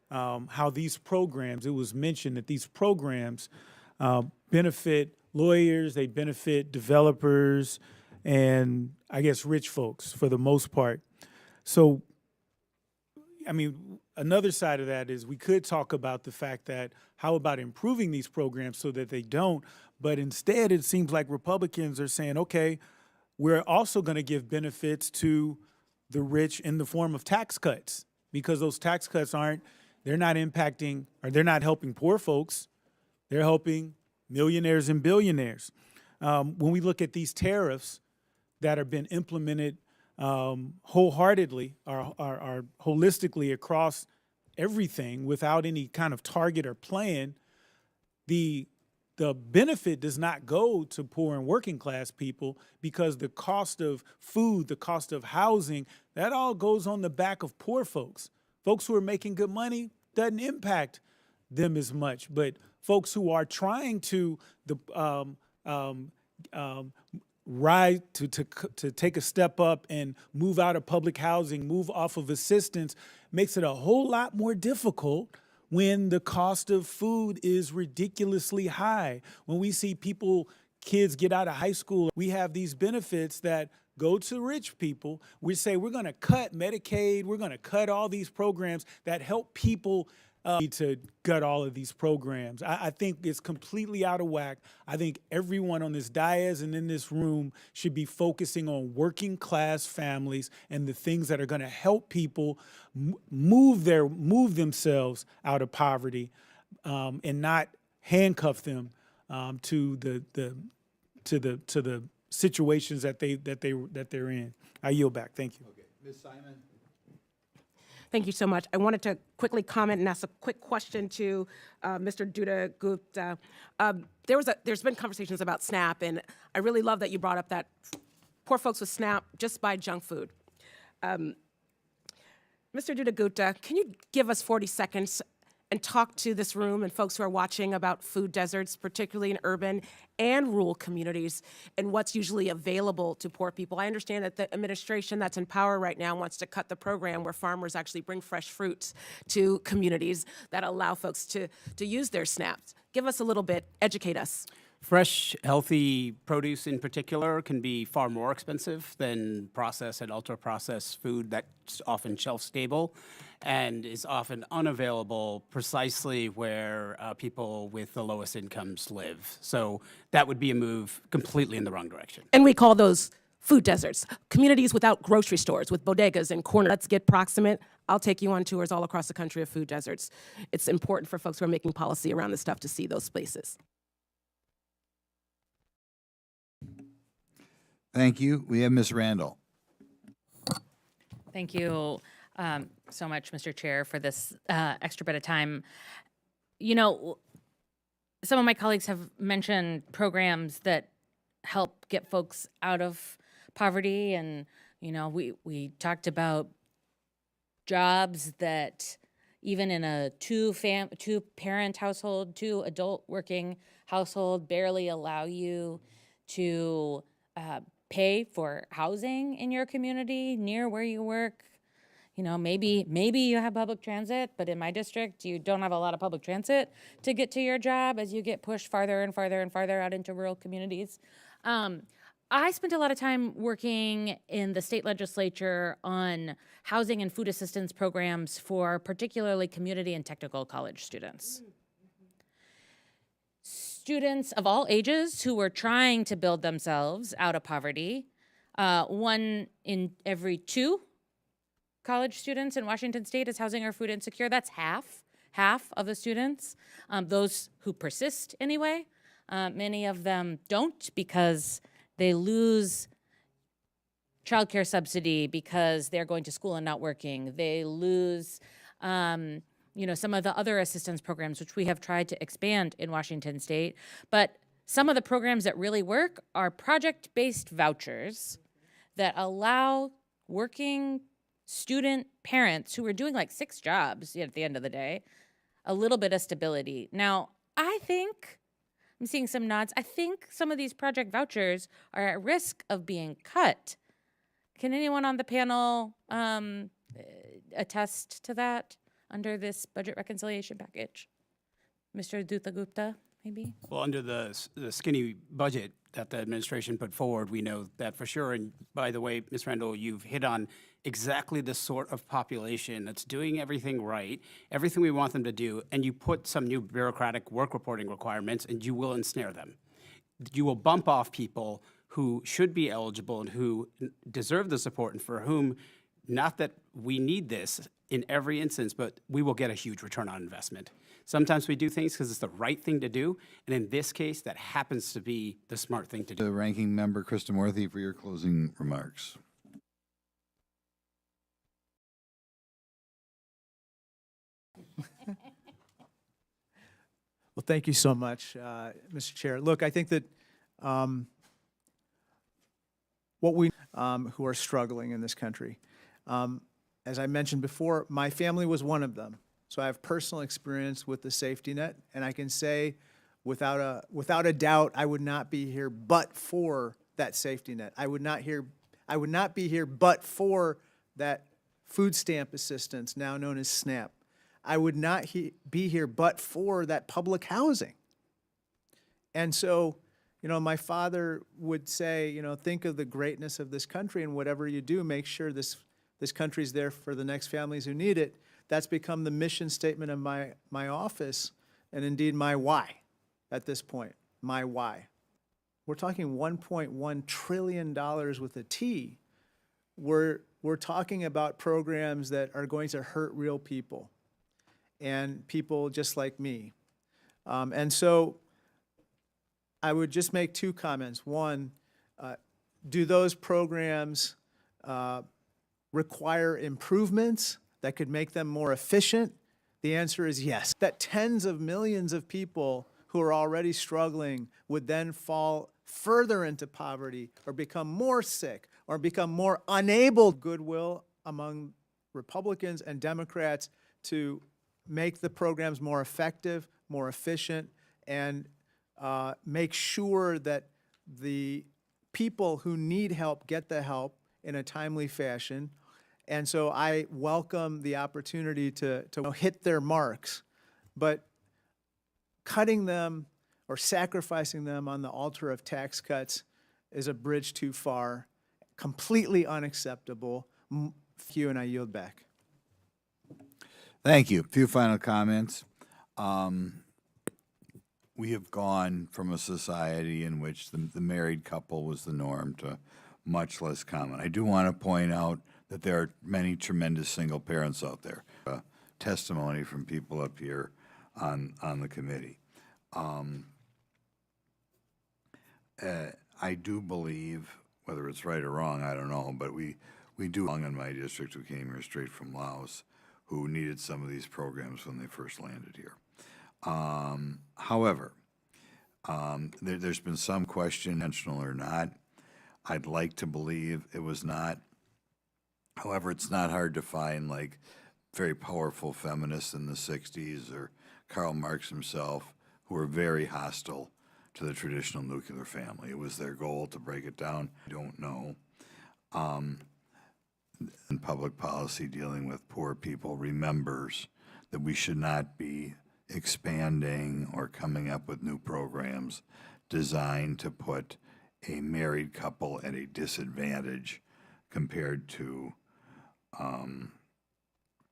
how these programs, it was mentioned that these programs benefit lawyers, they benefit developers, and I guess rich folks for the most part. So, another side of that is we could talk about the fact that how about improving these programs so that they don't, but instead it seems like Republicans are saying, okay, we're also going to give benefits to the rich in the form of tax cuts, because those tax cuts they're not impacting, or they're not helping poor folks, they're helping millionaires and billionaires. When we look at these tariffs that have been implemented wholeheartedly or holistically across everything without any kind of target or plan, the benefit does not go to poor and working class people, because the cost of food, the cost of housing, that all goes on the back of poor folks. Folks who are making good money doesn't impact them as much, but folks who are trying to to take a step up and move out of public housing, move off of assistance, makes it a whole lot more difficult when the cost of food is ridiculously high. When we see kids get out of high school, we have these benefits that go to rich people. We say we're going to cut Medicaid, we're going to cut all these programs that help people to gut all of these programs. I think it's completely out of whack. I think everyone on this dais and in this room should be focusing on working class families and the things that are going to help people move themselves out of poverty, and not handcuff them to the situations that they're in. I yield back. Thank you. Okay, Ms. Simon? Thank you so much. I wanted to quickly comment and ask a quick question to Mr. Duda Gupta. There's been conversations about SNAP, and I really love that you brought up that poor folks with SNAP just buy junk food. Mr. Duda Gupta, can you give us 40 seconds and talk to this room and folks who are watching about food deserts, particularly in urban and rural communities, and what's usually available to poor people? I understand that the administration that's in power right now wants to cut the program where farmers actually bring fresh fruits to communities that allow folks to use their SNAPs. Give us a little bit, educate us. Fresh, healthy produce in particular can be far more expensive than processed and ultra-processed food that's often shelf-stable and is often unavailable precisely where people with the lowest incomes live. So that would be a move completely in the wrong direction. And we call those food deserts, communities without grocery stores, with bodegas and corners. Let's get proximate. I'll take you on tours all across the country of food deserts. It's important for folks who are making policy around this stuff to see those places. Thank you. We have Ms. Randall. Thank you so much, Mr. Chair, for this extra bit of time. Some of my colleagues have mentioned programs that help get folks out of poverty, and we talked about jobs that even in a two-parent household, two adult working household, barely allow you to pay for housing in your community near where you work. Maybe you have public transit, but in my district, you don't have a lot of public transit to get to your job as you get pushed farther and farther and farther out into rural communities. I spent a lot of time working in the state legislature on housing and food assistance programs for particularly community and technical college students. Students of all ages who were trying to build themselves out of poverty. 1 in every 2 college students in Washington State is housing or food insecure. That's half of the students. Those who persist anyway. Many of them don't because they lose childcare subsidy because they're going to school and not working. They lose some of the other assistance programs, which we have tried to expand in Washington State. But some of the programs that really work are project-based vouchers that allow working student parents who are doing like 6 jobs at the end of the day, a little bit of stability. Now, I think, I'm seeing some nods, I think some of these project vouchers are at risk of being cut. Can anyone on the panel attest to that under this budget reconciliation package? Mr. Dutta-Gupta, maybe? Well, under the skinny budget that the administration put forward, we know that for sure. And by the way, Ms. Randall, you've hit on exactly the sort of population that's doing everything right, everything we want them to do, and you put some new bureaucratic work reporting requirements, and you will ensnare them. You will bump off people who should be eligible and who deserve the support, and for whom, not that we need this in every instance, but we will get a huge return on investment. Sometimes we do things because it's the right thing to do, and in this case, that happens to be the smart thing to do. The ranking member, Krishnamurthy, for your closing remarks. Well, thank you so much, Mr. Chair. Look, I think that what we who are struggling in this country, as I mentioned before, my family was one of them. So I have personal experience with the safety net, and I can say without a doubt, I would not be here but for that safety net. I would not be here but for that food stamp assistance, now known as SNAP. I would not be here but for that public housing. And so, my father would say, think of the greatness of this country, and whatever you do, make sure this country's there for the next families who need it. That's become the mission statement of my office, and indeed my why at this point, my why. We're talking $1.1 trillion with a T. We're talking about programs that are going to hurt real people and people just like me. And so I would just make 2 comments. One, do those programs require improvements that could make them more efficient? The answer is yes. That tens of millions of people who are already struggling would then fall further into poverty or become more sick or become more unable. Goodwill among Republicans and Democrats to make the programs more effective, more efficient, and make sure that the people who need help get the help in a timely fashion. And so I welcome the opportunity to hit their marks, but cutting them or sacrificing them on the altar of tax cuts is a bridge too far, completely unacceptable. Thank you, and I yield back. Thank you. A few final comments. We have gone from a society in which the married couple was the norm to much less common. I do want to point out that there are many tremendous single parents out there. Testimony from people up here on the committee. I do believe, whether it's right or wrong, I don't know, but we do belong in my district who came here straight from Laos, who needed some of these programs when they first landed here. However, there's been some question, intentional or not. I'd like to believe it was not. However, it's not hard to find like very powerful feminists in the 60s or Karl Marx himself who were very hostile to the traditional nuclear family. It was their goal to break it down. I don't know. And public policy dealing with poor people remembers that we should not be expanding or coming up with new programs designed to put a married couple at a disadvantage compared to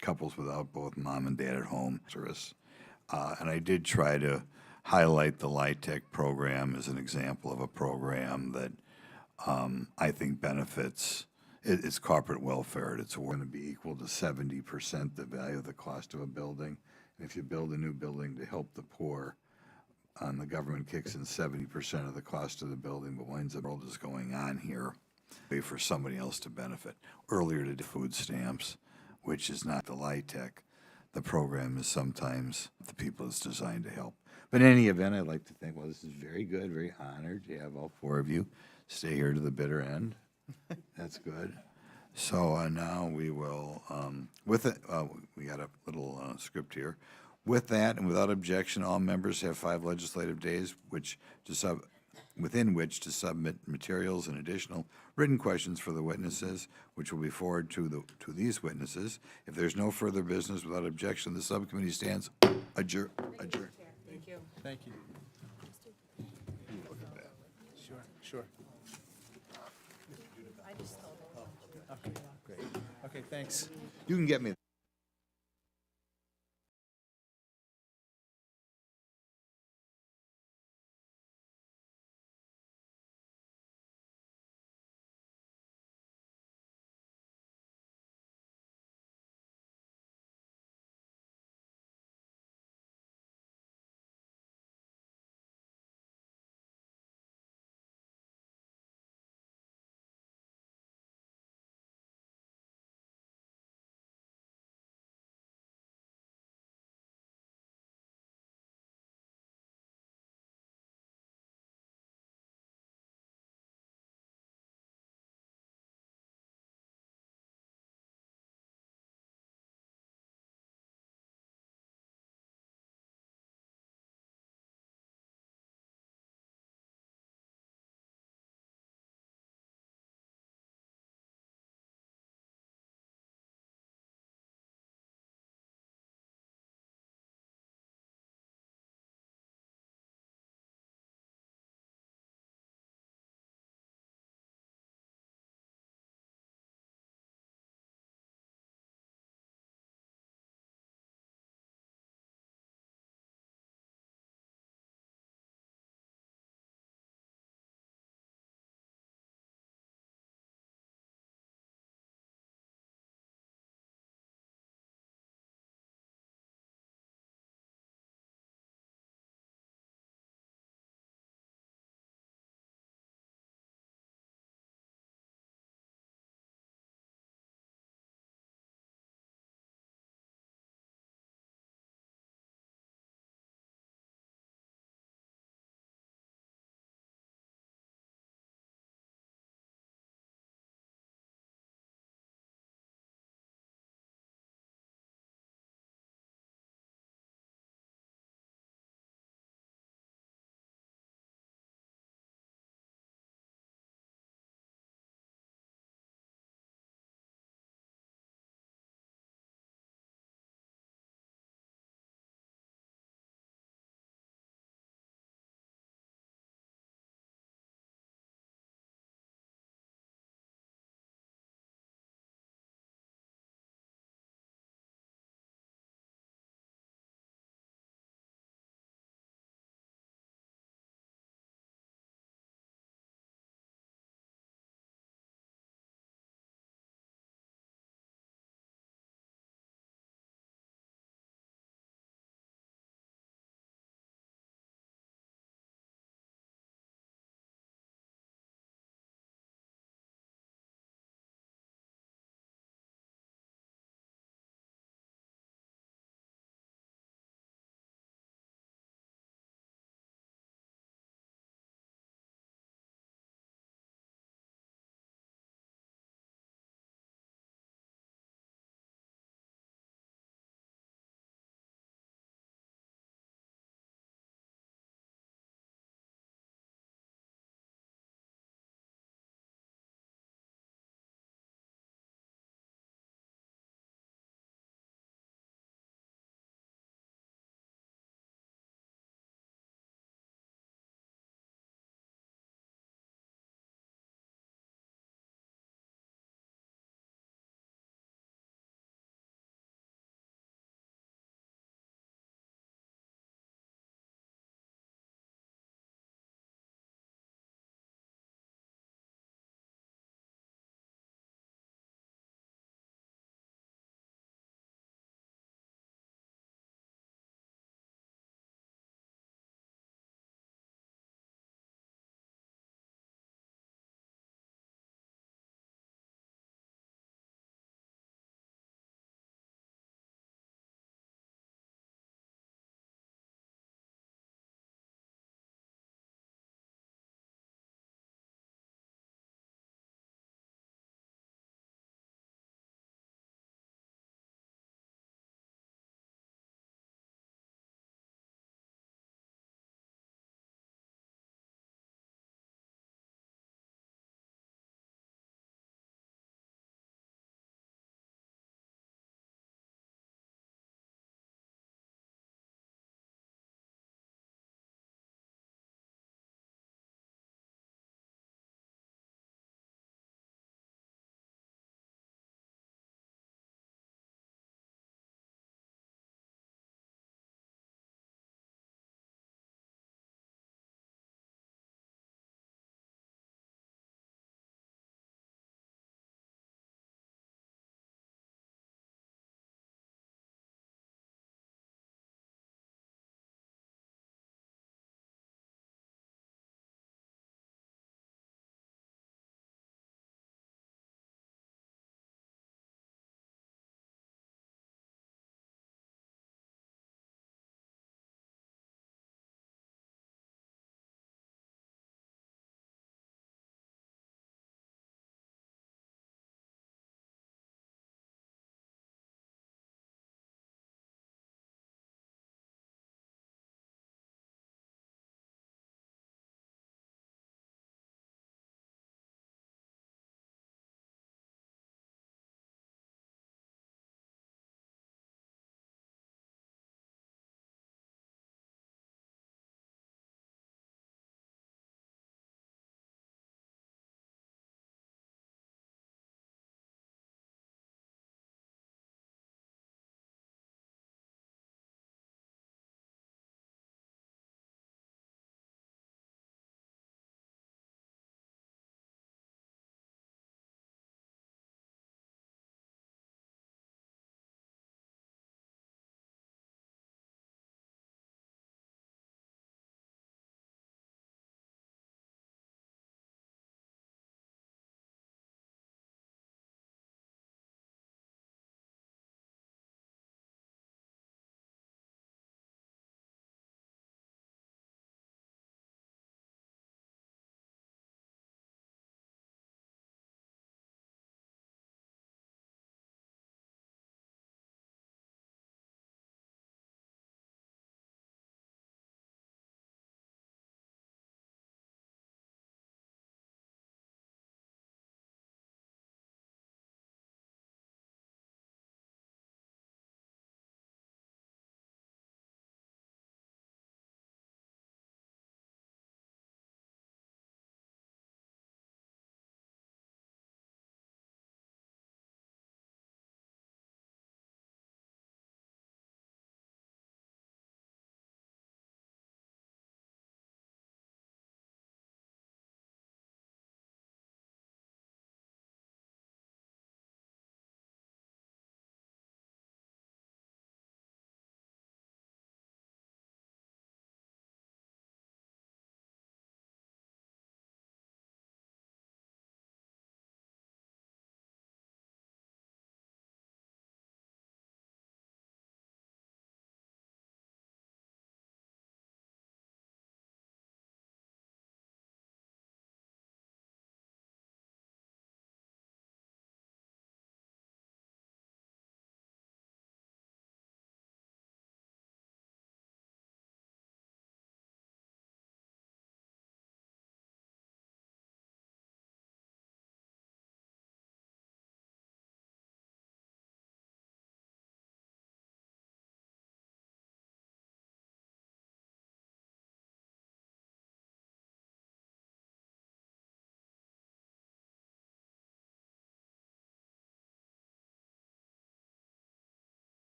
couples without both mom and dad at home. And I did try to highlight the LIHTC program as an example of a program that I think benefits. It's corporate welfare. It's going to be equal to 70% the value of the cost of a building. And if you build a new building to help the poor, the government kicks in 70% of the cost of the building, but winds up, the world is going on here for somebody else to benefit. Earlier to food stamps, which is not the LIHTC. the program is sometimes the people it's designed to help. But in any event, I'd like to think, well, this is very good, very honored to have all four of you stay here to the bitter end. That's good. So now we will, with it, we got a little script here. With that, and without objection, all members have 5 legislative days within which to submit materials and additional written questions for the witnesses, which will be forwarded to these witnesses. If there's no further business without objection, the subcommittee stands adjourned. Thank you. Sure. Okay, great. Okay, thanks. You can get me.